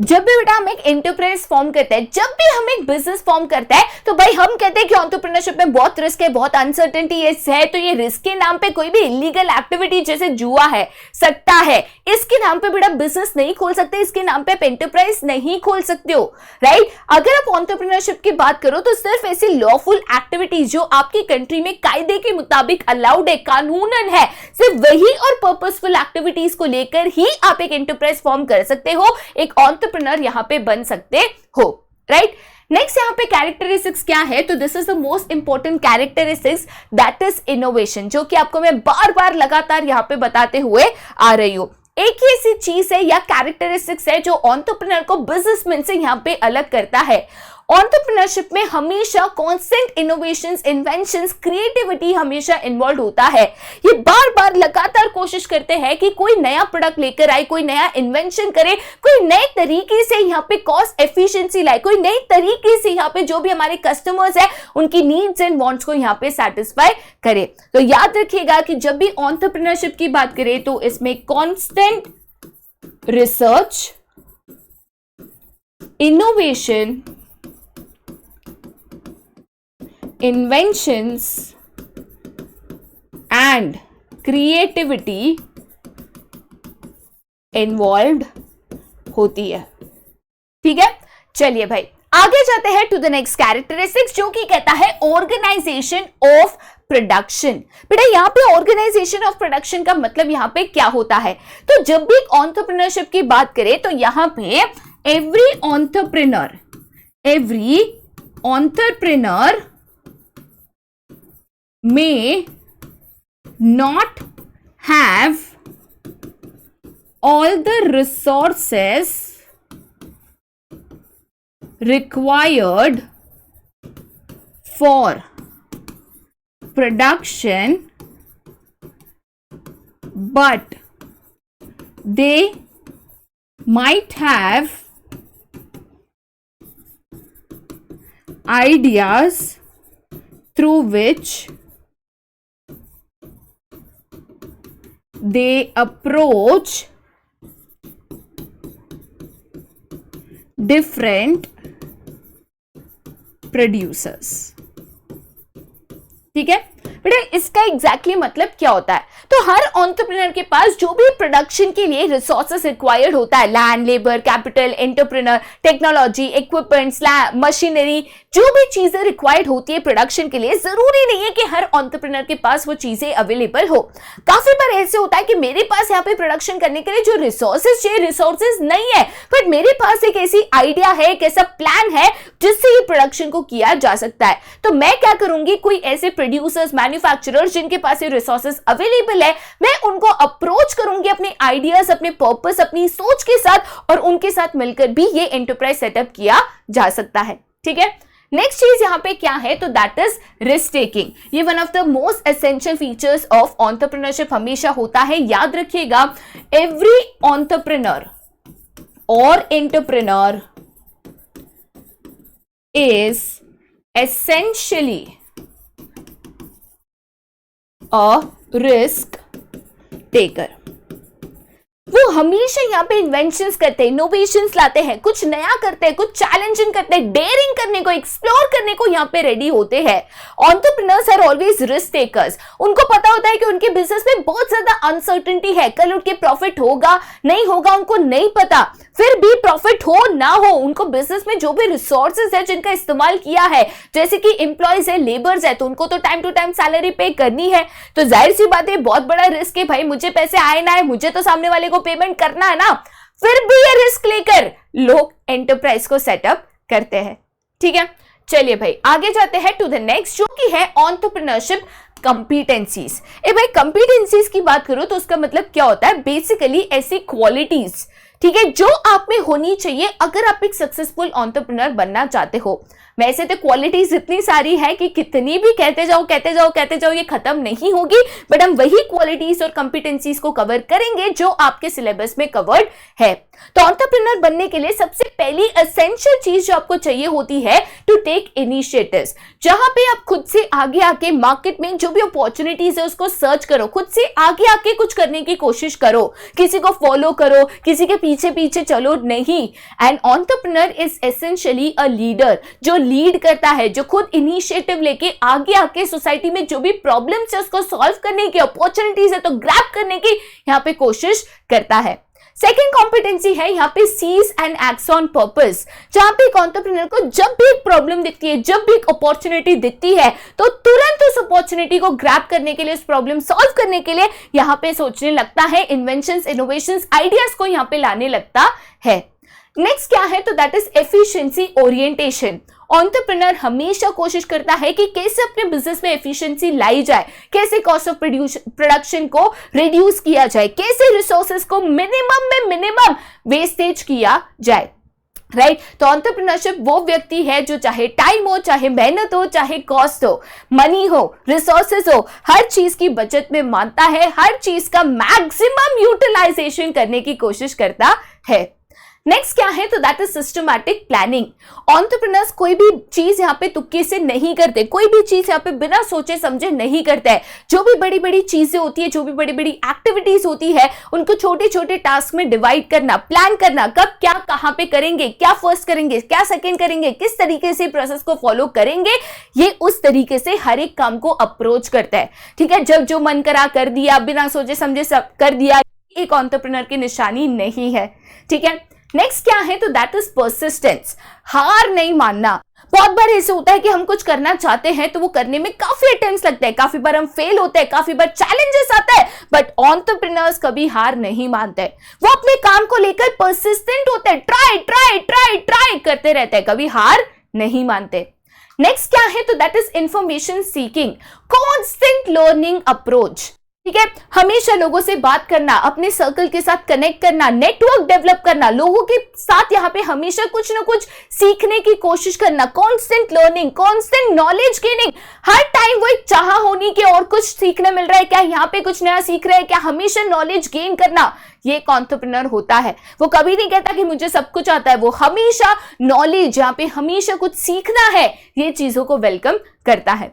जब भी बेटा हम एक एंटरप्राइज फॉर्म करते हैं, जब भी हम एक बिजनेस फॉर्म करते हैं, तो भाई हम कहते हैं कि एंटरप्रेन्योरशिप में बहुत रिस्क है, बहुत अनसर्टेनिटी है। तो ये रिस्क के नाम पे कोई भी इलीगल एक्टिविटी जैसे जुआ है, सट्टा है, इसके नाम पे बेटा बिजनेस नहीं खोल सकते, इसके नाम पे एंटरप्राइज नहीं खोल सकते हो। राइट, अगर आप एंटरप्रेन्योरशिप की बात करो तो सिर्फ ऐसी लॉफुल एक्टिविटीज जो आपकी कंट्री में कायदे के मुताबिक अलाउड है, कानूनन है, सिर्फ वही और पर्पसफुल एक्टिविटीज को लेकर ही आप एक एंटरप्राइज फॉर्म कर सकते हो, एक एंटरप्रेन्योर यहां पे बन सकते हो। राइट, नेक्स्ट यहां पे कैरेक्टरिस्टिक्स क्या है, तो this is the most important characteristics that is innovation, जो कि आपको मैं बार बार लगातार यहां पे बताते हुए आ रही हूं। एक ही ऐसी चीज है या कैरेक्टरिस्टिक्स है जो एंटरप्रेन्योर को बिजनेसमैन से यहां पे अलग करता है। एंटरप्रेन्योरशिप में हमेशा कांस्टेंट इनोवेशंस, इन्वेंशंस, क्रिएटिविटी हमेशा इन्वॉल्व होता है। ये बार बार लगातार कोशिश करते हैं कि कोई नया प्रोडक्ट लेकर आए, कोई नया इन्वेंशन करे, कोई नए तरीके से यहाँ पे कॉस्ट एफिशिएंसी लाए, कोई नए तरीके से यहाँ पे जो भी हमारे कस्टमर्स है उनकी नीड्स एंड वांट्स को यहाँ पे सेटिस्फाई करे। तो याद रखिएगा कि जब भी एंटरप्रेन्योरशिप की बात करें तो इसमें constant research, innovation, inventions and creativity involved होती है। ठीक है, चलिए भाई आगे जाते हैं टू द नेक्स्ट कैरेक्टरिस्टिक्स, जो कि कहता है ऑर्गेनाइजेशन ऑफ प्रोडक्शन। बेटा यहाँ पे ऑर्गेनाइजेशन ऑफ प्रोडक्शन का मतलब यहाँ पे क्या होता है? तो जब भी एंटरप्रेन्योरशिप की बात करें तो यहाँ पे every entrepreneur may not have all the resources required for production, but they might have ideas through which they approach different producers। ठीक है बेटा, इसका एग्जैक्टली मतलब क्या होता है? तो हर एंटरप्रेन्योर के पास जो भी प्रोडक्शन के लिए रिसोर्सेस रिक्वायर्ड होता है, land, labour, capital, entrepreneur, technology, equipments, machinery, जो भी चीजें रिक्वायर्ड होती है प्रोडक्शन के लिए, जरूरी नहीं है कि हर एंटरप्रेन्योर के पास वो चीजें अवेलेबल हो। काफी बार ऐसे होता है कि मेरे पास यहाँ पे प्रोडक्शन करने के लिए जो रिसोर्सेज चाहिए, रिसोर्सेज नहीं है, बट मेरे पास एक ऐसी आइडिया है, एक ऐसा प्लान है जिससे ये प्रोडक्शन को किया जा सकता है। तो मैं क्या करूंगी, कोई ऐसे प्रोड्यूसर्स, मैन्युफैक्चरर्स जिनके पास ये रिसोर्सेज अवेलेबल है, मैं उनको अप्रोच करूंगी अपने आइडियाज, अपने पर्पस, अपनी सोच के साथ, और उनके साथ मिलकर भी ये एंटरप्राइज सेटअप किया जा सकता है। ठीक है, नेक्स्ट चीज यहां पे क्या है? तो दैट इज रिस्क टेकिंग। ये one of the most essential features of entrepreneurship हमेशा होता है। याद रखिएगा, एवरी एंटरप्रेन्योर और entrepreneur is essentially a risk taker. वो हमेशा यहाँ पे इन्वेंशंस करते हैं, इनोवेशंस लाते हैं, कुछ नया करते हैं, कुछ चैलेंजिंग करते हैं, डेयरिंग करने को, एक्सप्लोर करने को यहाँ पे रेडी होते हैं। Entrepreneurs are always risk takers. उनको पता होता है कि उनके बिजनेस में बहुत ज्यादा अनसर्टेनिटी है, कल उनके प्रॉफिट होगा नहीं होगा उनको नहीं पता, फिर भी प्रॉफिट हो ना हो, उनको बिजनेस में जो भी रिसोर्सेज है जिनका इस्तेमाल किया है, जैसे कि एम्प्लॉयज है, लेबर्स है, तो उनको तो टाइम टू टाइम सैलरी पे करनी है। तो जाहिर सी बात है, बहुत बड़ा रिस्क है भाई, मुझे पैसे आए ना आए, मुझे तो सामने वाले को पेमेंट करना है ना। फिर भी ये रिस्क लेकर लोग एंटरप्राइज को सेटअप करते हैं। ठीक है, चलिए भाई आगे जाते हैं टू द नेक्स्ट, जो कि है एंटरप्रेन्योरशिप कॉम्पिटेंसीज। भाई कॉम्पिटेंसीज की बात करो तो उसका मतलब क्या होता है? बेसिकली ऐसी क्वालिटीज, ठीक है, जो आप में होनी चाहिए अगर आप एक सक्सेसफुल एंटरप्रेन्योर बनना चाहते हो। वैसे तो क्वालिटीज इतनी सारी है कि कितनी भी कहते जाओ ये खत्म नहीं होगी, बट हम वही क्वालिटीज और कॉम्पिटेंसीज को कवर करेंगे जो आपके सिलेबस में कवर्ड है। तो एंटरप्रेन्योर बनने के लिए सबसे पहली एसेंशियल चीज जो आपको चाहिए होती है, टू टेक इनिशिएटिव्स। जहां पे आप खुद से आगे आके मार्केट में जो भी अपॉर्चुनिटीज है उसको सर्च करो, खुद से आगे आके कुछ करने की कोशिश करो, किसी को फॉलो करो, किसी के पीछे पीछे चलो नहीं। And entrepreneur is essentially a leader, जो लीड करता है, जो खुद इनिशिएटिव लेके आगे आके सोसाइटी में जो भी प्रॉब्लम्स है उसको सॉल्व करने की, अपॉर्चुनिटीज है तो ग्रैब करने की यहाँ पे कोशिश करता है। सेकेंड कॉम्पिटेंसी है यहाँ पे sees and acts on purpose, जहां पे एक एंटरप्रेन्योर को जब भी एक प्रॉब्लम दिखती है, जब भी एक अपॉर्चुनिटी दिखती है, तो तुरंत उस अपॉर्चुनिटी को ग्रैब करने के लिए, उस प्रॉब्लम सॉल्व करने के लिए यहाँ पे सोचने लगता है, इन्वेंशंस, इनोवेशंस, आइडियाज को यहाँ पे लाने लगता है। नेक्स्ट क्या है? तो that is efficiency orientation. Entrepreneur हमेशा कोशिश करता है कि कैसे अपने बिजनेस में एफिशिएंसी लाई जाए, कैसे कॉस्ट ऑफ प्रोडक्शन को रिड्यूस किया जाए, कैसे रिसोर्सेज को मिनिमम में मिनिमम वेस्टेज किया जाए। राइट तो एंटरप्रेन्योरशिप वो व्यक्ति है जो चाहे टाइम हो, चाहे मेहनत हो, चाहे कॉस्ट हो, मनी हो, रिसोर्सेज हो, हर चीज की बचत में मानता है, हर चीज का मैक्सिमम यूटिलाइजेशन करने की कोशिश करता है। नेक्स्ट क्या है तो that is systematic planning. Entrepreneurs कोई भी चीज यहाँ पे तुक्के से नहीं करते, कोई भी चीज यहाँ पे बिना सोचे समझे नहीं करते हैं। जो भी बड़ी बड़ी चीजें होती है, जो भी बड़ी बड़ी एक्टिविटीज होती है, उनको छोटे छोटे टास्क में डिवाइड करना, प्लान करना, कब क्या कहां पे करेंगे, क्या फर्स्ट करेंगे, क्या सेकंड करेंगे, किस तरीके से प्रोसेस को फॉलो करेंगे, ये उस तरीके से हर एक काम को अप्रोच करता है। ठीक है, जब जो मन करा कर दिया, बिना सोचे समझे सब कर दिया, एक एंटरप्रेन्योर की निशानी नहीं है। ठीक है, नेक्स्ट क्या है तो दैट इज परसिस्टेंस, हार नहीं मानना। बहुत बार ऐसे होता है कि हम कुछ करना चाहते हैं तो वो करने में काफी अटेम्प्ट्स लगते हैं, काफी बार हम फेल होते हैं, काफी बार चैलेंजेस आता है, बट एंटरप्रेन्योर्स कभी हार नहीं मानते। वो अपने काम को लेकर परसिस्टेंट होते हैं, ट्राई ट्राई ट्राई ट्राई करते रहते हैं, कभी हार नहीं मानते। नेक्स्ट क्या है तो that is information seeking, constant learning approach. ठीक है, हमेशा लोगों से बात करना, अपने सर्कल के साथ कनेक्ट करना, नेटवर्क डेवलप करना, लोगों के साथ यहाँ पे हमेशा कुछ ना कुछ सीखने की कोशिश करना, constant learning, constant knowledge gaining, हर टाइम वो एक चाह होनी कि और कुछ सीखने मिल रहा है क्या, यहाँ पे कुछ नया सीख रहे हैं क्या, हमेशा नॉलेज गेन करना, ये एक एंटरप्रेन्योर होता है। वो कभी नहीं कहता कि मुझे सब कुछ आता है, वो हमेशा नॉलेज, यहाँ पे हमेशा कुछ सीखना है, ये चीजों को वेलकम करता है।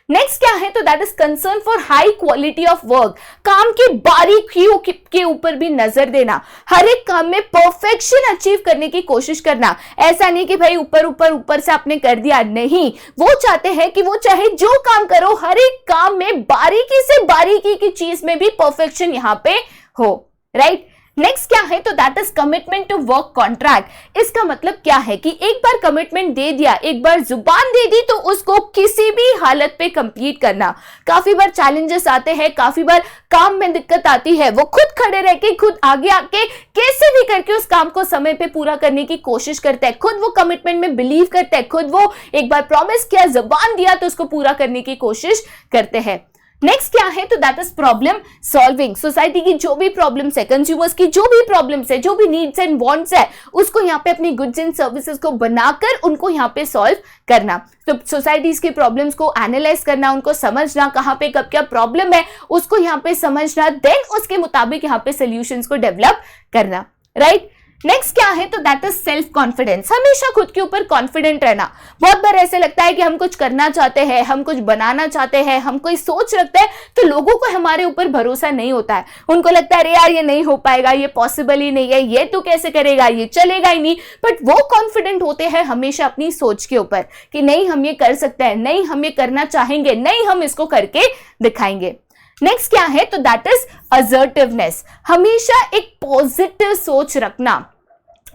नेक्स्ट क्या है तो that is concern for high quality of work, काम की बारीकियों के ऊपर भी नजर देना, हर एक काम में परफेक्शन अचीव करने की कोशिश करना। ऐसा नहीं कि भाई ऊपर ऊपर ऊपर से आपने कर दिया, नहीं, वो चाहते हैं कि वो चाहे जो काम करो, हर एक काम में बारीकी से बारीकी की चीज में भी परफेक्शन यहां पे हो। राइट, नेक्स्ट क्या है तो that is commitment to work contract. इसका मतलब क्या है कि एक बार कमिटमेंट दे दिया, एक बार जुबान दे दी, तो उसको किसी भी हालत पे कंप्लीट करना। काफी बार चैलेंजेस आते हैं, काफी बार काम में दिक्कत आती है, वो खुद खड़े रह के, खुद आगे आके कैसे भी करके उस काम को समय पे पूरा करने की कोशिश करते हैं, खुद वो कमिटमेंट में बिलीव करते हैं, खुद वो एक बार प्रॉमिस किया, जुबान दिया तो उसको पूरा करने की कोशिश करते हैं। नेक्स्ट क्या है तो that is problem solving. Society की जो भी प्रॉब्लम्स है, कंज्यूमर्स की जो भी प्रॉब्लम्स है, जो भी नीड्स एंड वांट्स है, उसको यहाँ पे अपनी गुड्स एंड सर्विसेज को बनाकर उनको यहाँ पे सॉल्व करना। तो सोसाइटीज की प्रॉब्लम्स को एनालाइज करना, उनको समझना, कहाँ पे कब क्या प्रॉब्लम है उसको यहाँ पे समझना, देन उसके मुताबिक यहाँ पे सोल्यूशंस को डेवलप करना। राइट, नेक्स्ट क्या है तो दैट इज सेल्फ कॉन्फिडेंस, हमेशा खुद के ऊपर कॉन्फिडेंट रहना। बहुत बार ऐसे लगता है कि हम कुछ करना चाहते हैं, हम कुछ बनाना चाहते हैं, हम कोई सोच रखते हैं, तो लोगों को हमारे ऊपर भरोसा नहीं होता है। उनको लगता है अरे यार ये नहीं हो पाएगा, ये पॉसिबल ही नहीं है, ये तू कैसे करेगा, ये चलेगा ही नहीं। बट वो कॉन्फिडेंट होते हैं हमेशा अपनी सोच के ऊपर कि नहीं हम ये कर सकते हैं, नहीं हम ये करना चाहेंगे, नहीं हम इसको करके दिखाएंगे। नेक्स्ट क्या है तो दैट इज असर्टिवनेस, हमेशा एक पॉजिटिव सोच रखना।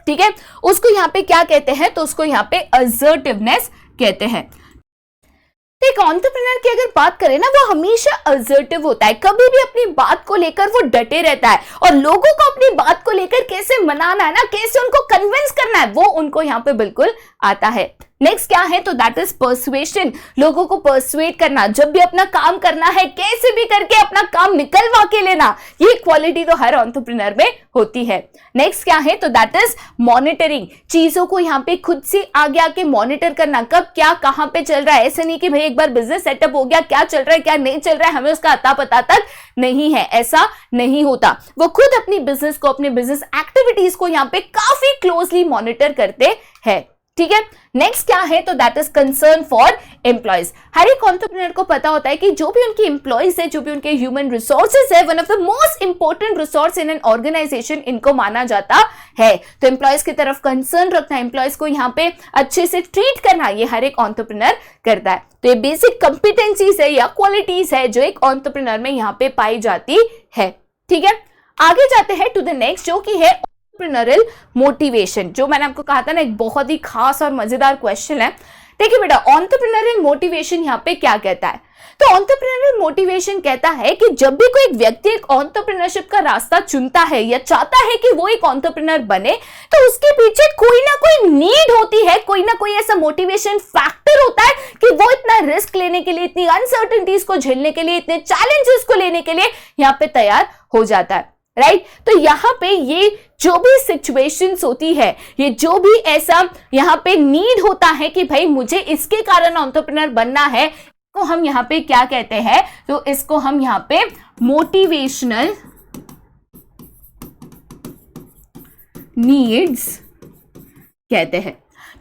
ठीक है, उसको यहाँ पे क्या कहते हैं तो उसको यहाँ पे असर्टिवनेस कहते हैं। तो एक एंटरप्रेन्योर की अगर बात करें ना, वो हमेशा असर्टिव होता है, कभी भी अपनी बात को लेकर वो डटे रहता है, और लोगों को अपनी बात को लेकर कैसे मनाना है ना, कैसे उनको कन्विंस करना है, वो उनको यहाँ पे बिल्कुल आता है। नेक्स्ट क्या है तो दैट इज पर्सुएशन, लोगों को पर्सुएट करना, जब भी अपना काम करना है कैसे भी करके अपना काम निकलवा के लेना, ये क्वालिटी तो हर एंटरप्रेन्योर में होती है। नेक्स्ट क्या है तो दैट इज मॉनिटरिंग, चीजों को यहाँ पे खुद से आगे आके मॉनिटर करना, कब क्या कहाँ पे चल रहा है। ऐसा नहीं कि भाई एक बार बिजनेस सेटअप हो गया, क्या चल रहा है क्या नहीं चल रहा है हमें उसका अता पता तक नहीं है, ऐसा नहीं होता। वो खुद अपनी बिजनेस को, अपने बिजनेस एक्टिविटीज को यहाँ पे काफी क्लोजली मॉनिटर करते हैं। ठीक है, नेक्स्ट क्या है तो that is concern for employees. हर एक एंटरप्रेन्योर को पता होता है कि जो भी उनके एम्प्लॉयज है, जो भी उनके ह्यूमन रिसोर्सेज है, one of the most important resource in an organisation इनको माना जाता है। तो एम्प्लॉयज की तरफ कंसर्न रखना, एम्प्लॉयज को यहाँ पे अच्छे से ट्रीट करना, ये हर एक एंटरप्रेन्योर करता है। तो ये बेसिक कंपिटेंसीज है या क्वालिटीज है जो एक एंटरप्रेन्योर में यहाँ पे पाई जाती है। ठीक है, आगे जाते हैं टू द नेक्स्ट, जो कि है एंटरप्रेन्योरियल मोटिवेशन। जो मैंने आपको कहा था ना, एक बहुत ही खास और मजेदार क्वेश्चन है। देखिए बेटा, एंटरप्रेन्योरियल मोटिवेशन यहाँ पे क्या कहता है तो एंटरप्रेन्योरियल मोटिवेशन कहता है कि जब भी कोई व्यक्ति एक एंटरप्रेन्योरशिप का रास्ता चुनता है या चाहता है कि वो एक एंटरप्रेन्योर बने, तो उसके पीछे कोई ना कोई नीड होती है, कोई ना कोई ऐसा मोटिवेशन फैक्टर होता है कि वो इतना रिस्क लेने के लिए, इतनी अनसर्टेनिटीज को झेलने के लिए, इतने चैलेंजेस को लेने के लिए यहाँ पे तैयार हो जाता है। राइट तो यहाँ पे ये जो भी सिचुएशंस होती है, ये जो भी ऐसा यहाँ पे नीड होता है कि भाई मुझे इसके कारण एंटरप्रेन्योर बनना है, तो हम यहाँ पे क्या कहते हैं, तो इसको हम यहाँ पे मोटिवेशनल नीड्स कहते हैं।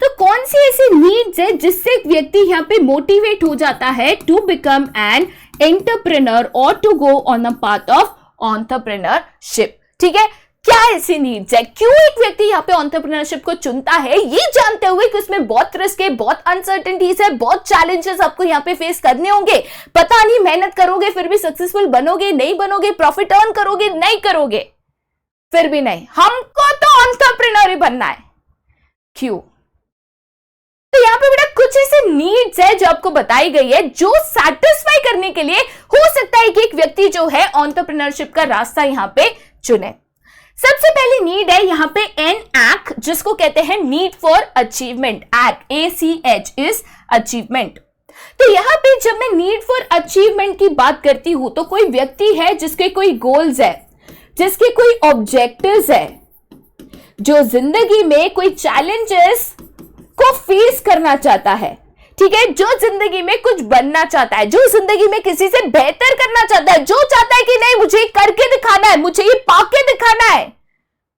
तो कौन सी ऐसी नीड्स है जिससे एक व्यक्ति यहाँ पे मोटिवेट हो जाता है टू बिकम एन एंटरप्रेन्योर और to go on a path of entrepreneurship. ठीक है, क्या ऐसी नीड्स है, क्यों एक व्यक्ति यहाँ पे एंटरप्रेन्योरशिप को चुनता है, ये जानते हुए कि उसमें बहुत रिस्क है, बहुत अनसर्टेनिटीज है, बहुत चैलेंजेस आपको यहाँ पे फेस करने होंगे, पता नहीं मेहनत करोगे फिर भी सक्सेसफुल बनोगे नहीं बनोगे, प्रॉफिट अर्न करोगे नहीं करोगे, फिर भी नहीं, हमको तो एंटरप्रेन्योर ही बनना है। क्यों? तो यहाँ पे बेटा कुछ ऐसे नीड्स है जो आपको बताई गई है, जो सैटिस्फाई करने के लिए हो सकता है कि एक व्यक्ति जो है एंटरप्रेन्योरशिप का रास्ता यहाँ पे चुने। सबसे पहली नीड है यहाँ पे एन ACH, जिसको कहते हैं need for achievement. ACH is achievement. तो यहाँ पे जब मैं नीड फॉर अचीवमेंट की बात करती हूं तो कोई व्यक्ति है जिसके कोई गोल्स है, जिसके कोई ऑब्जेक्टिव्स है, जो जिंदगी में कोई चैलेंजेस को फेस करना चाहता है। ठीक है, जो जिंदगी में कुछ बनना चाहता है, जो जिंदगी में किसी से बेहतर करना चाहता है, जो चाहता है कि नहीं मुझे ये करके दिखाना है, मुझे ये पाके दिखाना है,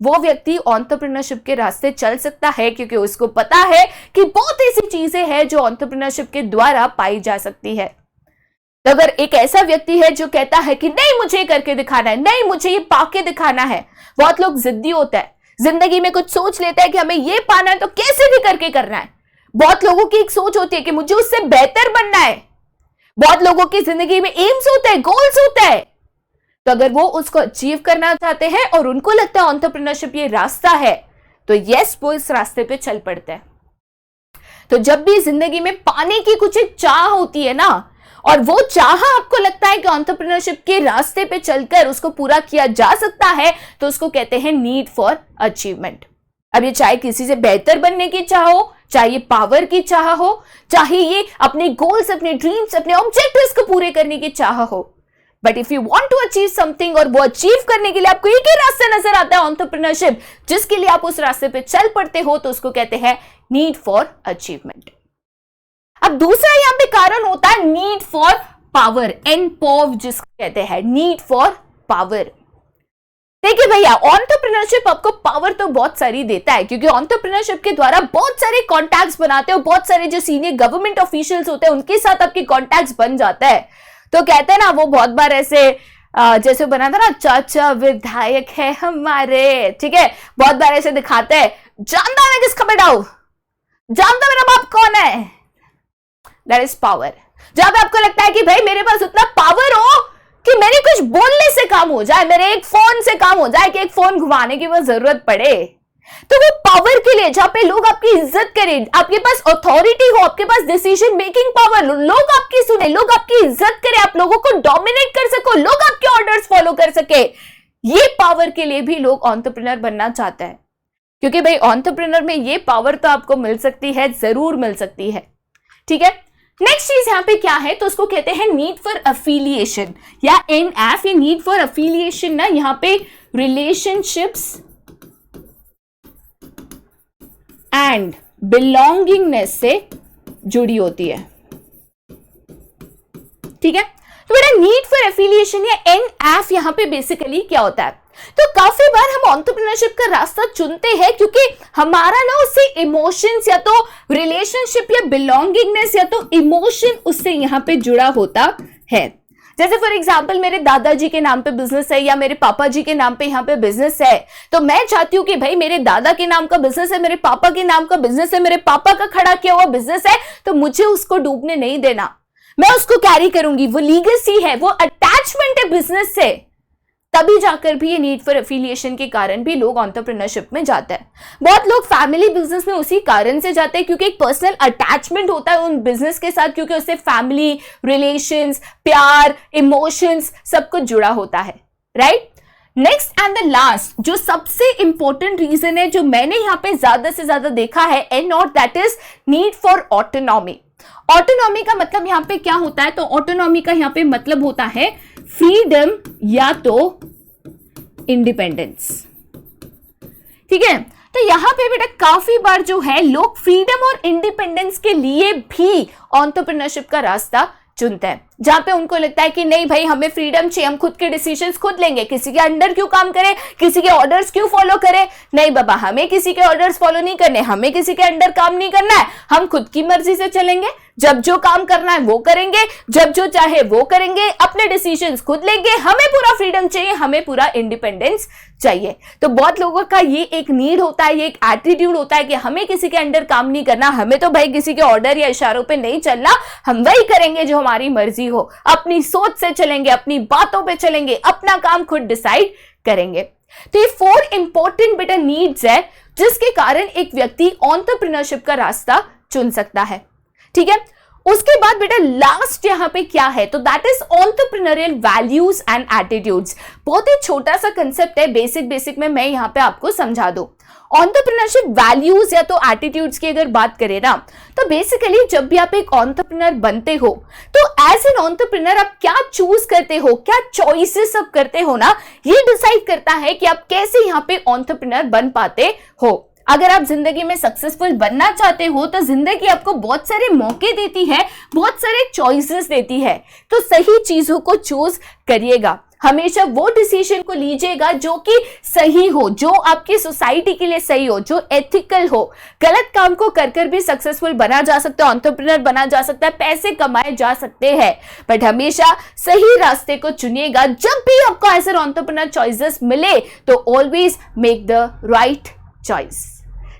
वो व्यक्ति एंटरप्रेन्योरशिप के रास्ते चल सकता है, क्योंकि उसको पता है कि बहुत ऐसी चीजें हैं जो एंटरप्रेन्योरशिप के द्वारा पाई जा सकती है। तो अगर एक ऐसा व्यक्ति है जो कहता है कि नहीं मुझे करके दिखाना है, नहीं मुझे ये पाके दिखाना है, बहुत लोग जिद्दी होता है, जिंदगी में कुछ सोच लेता है कि हमें ये पाना है तो कैसे भी करके करना है। बहुत लोगों की एक सोच होती है कि मुझे उससे बेहतर बनना है। बहुत लोगों की जिंदगी में एम्स होते हैं, गोल्स होते हैं। तो अगर वो उसको अचीव करना चाहते हैं और उनको लगता है एंटरप्रेन्योरशिप ये रास्ता है, तो यस वो इस रास्ते पे चल पड़ते हैं। तो जब भी जिंदगी में पाने की कुछ एक चाह होती है ना, और वो चाह आपको लगता है कि एंटरप्रेन्योरशिप के रास्ते पे चलकर उसको पूरा किया जा सकता है, तो उसको कहते हैं नीड फॉर अचीवमेंट। अब ये चाहे किसी से बेहतर बनने की चाह हो, चाहे ये पावर की चाह हो, चाहे ये अपने गोल्स, अपने ड्रीम्स, अपने ऑब्जेक्टिव्स को पूरे करने की चाह हो, but if you want to achieve something और वो अचीव करने के लिए आपको एक ही रास्ता नजर आता है एंटरप्रेन्योरशिप, जिसके लिए आप उस रास्ते पे चल पड़ते हो, तो उसको कहते हैं नीड फॉर अचीवमेंट। अब दूसरा यहां पे कारण होता है नीड फॉर पावर, एनपॉव जिसको कहते हैं, नीड फॉर पावर। देखिए भैया, एंटरप्रेन्योरशिप आपको पावर तो बहुत सारी देता है, क्योंकि एंटरप्रेन्योरशिप के द्वारा बहुत सारे कॉन्टैक्ट्स बनाते हो, बहुत सारे जो सीनियर गवर्नमेंट ऑफिशियल्स होते हैं उनके साथ आपके कॉन्टैक्ट्स बन जाता है। तो कहते हैं ना, वो बहुत बार ऐसे जैसे बना था ना, चाचा विधायक है हमारे, ठीक है, बहुत बार ऐसे दिखाते हैं, जानता मैं किसका बेटा हूं, जानता मेरा बाप कौन है, दैट इज पावर। जब आपको लगता है कि भाई मेरे पास उतना पावर हो कि मेरे कुछ बोलने से काम हो जाए, मेरे एक फोन से काम हो जाए, कि एक फोन घुमाने की बस जरूरत पड़े, तो वो पावर के लिए, जहां पे लोग आपकी इज्जत करें, आपके पास अथॉरिटी हो, आपके पास डिसीजन मेकिंग पावर, लोग आपकी सुने, लोग आपकी इज्जत करें, आप लोगों को डोमिनेट कर सको, लोग आपके ऑर्डर्स फॉलो कर सके, ये पावर के लिए भी लोग एंटरप्रेन्योर बनना चाहते हैं। क्योंकि भाई एंटरप्रेन्योर में ये पावर तो आपको मिल सकती है, जरूर मिल सकती है। ठीक है, नेक्स्ट चीज यहां पे क्या है, तो उसको कहते हैं नीड फॉर अफिलिएशन या NF। ये नीड फॉर अफिलिएशन ना यहां पे रिलेशनशिप्स एंड बिलोंगिंगनेस से जुड़ी होती है। ठीक है, तो बेटा नीड फॉर एफिलिएशन या NF यहां पे बेसिकली क्या होता है, तो काफी बार हम एंटरप्रेन्योरशिप का रास्ता चुनते हैं क्योंकि हमारा ना उससे इमोशंस या तो रिलेशनशिप या बिलोंगिंगनेस या तो इमोशन उससे यहां पे जुड़ा होता है। जैसे फॉर एग्जाम्पल मेरे दादाजी के नाम पे बिजनेस है या मेरे पापा जी के नाम पे यहाँ पे बिजनेस है, तो मैं चाहती हूँ कि भाई मेरे दादा के नाम का बिजनेस है, मेरे पापा के नाम का बिजनेस है, मेरे पापा का खड़ा किया हुआ बिजनेस है, तो मुझे उसको डूबने नहीं देना, मैं उसको कैरी करूंगी, वो लीगेसी है, वो अटैचमेंट है बिजनेस से। तभी जाकर भी ये नीड फॉर एफिलिएशन के कारण भी लोग एंटरप्रेन्योरशिप में जाते हैं। बहुत लोग फैमिली बिजनेस में उसी कारण से जाते हैं क्योंकि एक पर्सनल अटैचमेंट होता है उन बिजनेस के साथ, क्योंकि उससे फैमिली रिलेशंस, प्यार, इमोशंस सब कुछ जुड़ा होता है, right. Next and the last जो सबसे इंपॉर्टेंट रीजन है जो मैंने यहाँ पे ज्यादा से ज्यादा देखा है, and not, that is need for autonomy. Autonomy का मतलब यहाँ पे क्या होता है, तो ऑटोनॉमी का यहाँ पे मतलब होता है फ्रीडम या तो इंडिपेंडेंस। ठीक है, तो यहां पे बेटा काफी बार जो है लोग फ्रीडम और इंडिपेंडेंस के लिए भी एंटरप्रेन्योरशिप का रास्ता चुनते हैं, जहां पे उनको लगता है कि नहीं भाई हमें फ्रीडम चाहिए, हम खुद के डिसीजंस खुद लेंगे, किसी के अंडर क्यों काम करें, किसी के ऑर्डर्स क्यों फॉलो करें। नहीं बाबा, हमें किसी के ऑर्डर्स फॉलो नहीं करने, हमें किसी के अंडर काम नहीं करना है, हम खुद की मर्जी से चलेंगे, जब जो काम करना है वो करेंगे, जब जो चाहे वो करेंगे, अपने डिसीजंस खुद लेंगे, हमें पूरा फ्रीडम चाहिए, हमें पूरा इंडिपेंडेंस चाहिए। तो बहुत लोगों का ये एक नीड होता है, ये एक एटीट्यूड होता है कि हमें किसी के अंडर काम नहीं करना, हमें तो भाई किसी के ऑर्डर या इशारों पे नहीं चलना, हम वही करेंगे जो हमारी मर्जी हो, अपनी सोच से चलेंगे, अपनी बातों पे चलेंगे, अपना काम खुद डिसाइड करेंगे। तो ये 4 इंपॉर्टेंट बेटा नीड्स है जिसके कारण एक व्यक्ति एंटरप्रेन्योरशिप का रास्ता चुन सकता है। ठीक है, उसके बाद बेटा लास्ट यहां पे क्या है, तो that is entrepreneurial values and attitudes. बहुत ही छोटा सा कंसेप्ट है, बेसिक में मैं यहां पे आपको समझा दूं। एंटरप्रेन्योरशिप वैल्यूज या तो एटीट्यूड्स की अगर बात करें ना, तो बेसिकली जब भी आप एक एंटरप्रेन्योर बनते हो तो एज एन एंटरप्रेन्योर आप क्या चूज करते हो, क्या चॉइसेस आप करते हो ना, ये डिसाइड करता है कि आप कैसे यहाँ पे एंटरप्रेन्योर बन पाते हो। अगर आप जिंदगी में सक्सेसफुल बनना चाहते हो तो जिंदगी आपको बहुत सारे मौके देती है, बहुत सारे चॉइसेस देती है, तो सही चीजों को चूज करिएगा, हमेशा वो डिसीजन को लीजिएगा जो कि सही हो, जो आपकी सोसाइटी के लिए सही हो, जो एथिकल हो। गलत काम को कर भी सक्सेसफुल बना जा सकता है, एंटरप्रेन्योर बना जा सकता है, पैसे कमाए जा सकते हैं, बट हमेशा सही रास्ते को चुनिएगा। जब भी आपको एज एन एंटरप्रेन्योर चॉइसेस मिले तो always make the right choice.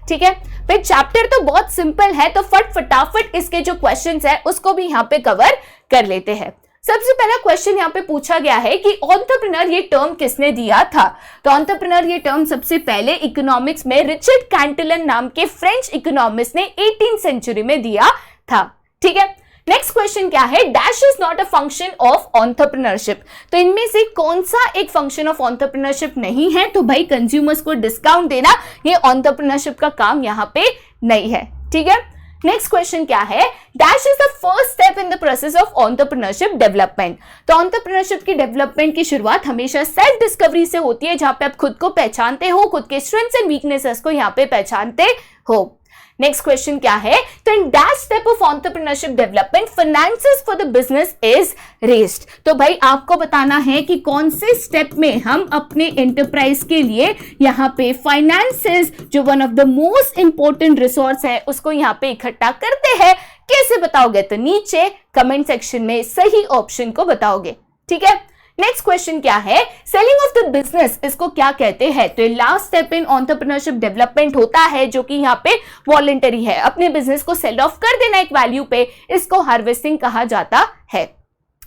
ठीक है भाई, चैप्टर तो बहुत सिंपल है, तो फटाफट इसके जो क्वेश्चंस है उसको भी यहाँ पे कवर कर लेते हैं। सबसे पहला क्वेश्चन यहाँ पे पूछा गया है कि एंटरप्रेन्योर ये टर्म किसने दिया था। तो एंटरप्रेन्योर ये टर्म सबसे पहले इकोनॉमिक्स में रिचर्ड कैंटलन नाम के फ्रेंच इकोनॉमिस्ट ने 18th सेंचुरी में दिया था। ठीक है, नेक्स्ट क्वेश्चन क्या है, dash is not a function of entrepreneurship. तो इनमें से कौन सा एक फंक्शन ऑफ एंटरप्रेन्योरशिप नहीं है, तो भाई कंज्यूमर्स को डिस्काउंट देना ये एंटरप्रेन्योरशिप का काम यहाँ पे नहीं है। ठीक है, नेक्स्ट क्वेश्चन क्या है, dash is the first step in the process of entrepreneurship development. तो एंटरप्रेन्योरशिप की डेवलपमेंट की शुरुआत हमेशा सेल्फ डिस्कवरी से होती है, जहां पे आप खुद को पहचानते हो, खुद के स्ट्रेंथ्स एंड वीकनेसेस को यहाँ पे पहचानते हो। नेक्स्ट क्वेश्चन क्या है, तो in that step of entrepreneurship development finances for the business is raised. तो भाई आपको बताना है कि कौन से स्टेप में हम अपने एंटरप्राइज के लिए यहाँ पे फाइनेंसेस, जो one of the most important resource है, उसको यहाँ पे इकट्ठा करते हैं। कैसे बताओगे, तो नीचे कमेंट सेक्शन में सही ऑप्शन को बताओगे। ठीक है, नेक्स्ट क्वेश्चन क्या है, सेलिंग ऑफ द बिजनेस, इसको क्या कहते हैं। तो last step in entrepreneurship development होता है, जो कि यहाँ पे वॉलंटरी है, अपने बिजनेस को सेल ऑफ कर देना एक वैल्यू पे, इसको हार्वेस्टिंग कहा जाता है।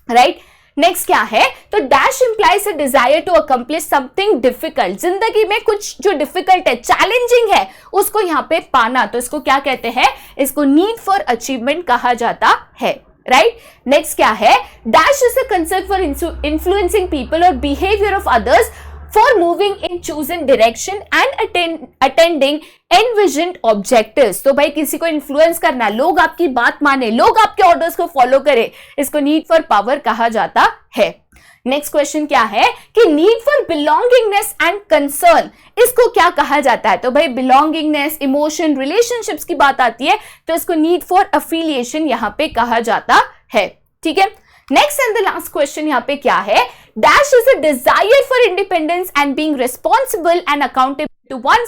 राइट, नेक्स्ट क्या है, तो dash implies a desire to accomplish something difficult. जिंदगी में कुछ जो डिफिकल्ट है, चैलेंजिंग है, उसको यहाँ पे पाना, तो इसको क्या कहते हैं, इसको नीड फॉर अचीवमेंट कहा जाता है। राइट, नेक्स्ट क्या है, dash is a concept for influencing people और behaviour of others for moving in chosen direction and attending envisioned objectives. तो भाई किसी को इन्फ्लुएंस करना, लोग आपकी बात माने, लोग आपके ऑर्डर्स को फॉलो करें, इसको नीड फॉर पावर कहा जाता है। नेक्स्ट क्वेश्चन क्या है कि need for belongingness and concern, इसको क्या कहा जाता है। तो भाई बिलोंगिंगनेस, इमोशन, रिलेशनशिप्स की बात आती है, तो इसको नीड फॉर अफिलिएशन यहाँ पे कहा जाता है। ठीक है, next and the last question यहाँ पे क्या है, dash is a desire for independence and being responsible and accountable to one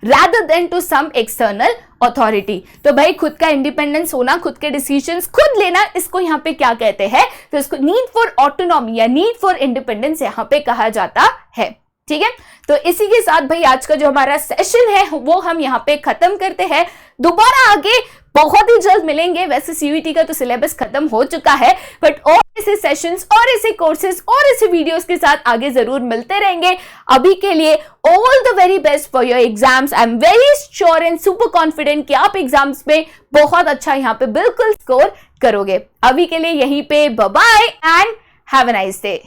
rather than to some external authority। तो भाई खुद का इंडिपेंडेंस होना, खुद के डिसीजंस खुद लेना, इसको यहाँ पे क्या कहते हैं, तो इसको नीड फॉर ऑटोनॉमी या नीड फॉर इंडिपेंडेंस यहाँ पे कहा जाता है। ठीक है, तो इसी के साथ भाई आज का जो हमारा सेशन है वो हम यहाँ पे खत्म करते हैं। दोबारा आगे बहुत ही जल्द मिलेंगे। वैसे सीयूईटी का तो सिलेबस खत्म हो चुका है, बट और ऐसे सेशंस और ऐसे कोर्सेज और ऐसे वीडियोस के साथ आगे जरूर मिलते रहेंगे। अभी के लिए all the very best for your exams. I am very sure and super confident कि आप एग्जाम्स में बहुत अच्छा यहाँ पे बिल्कुल स्कोर करोगे। अभी के लिए यहीं पे bye bye and have a nice day.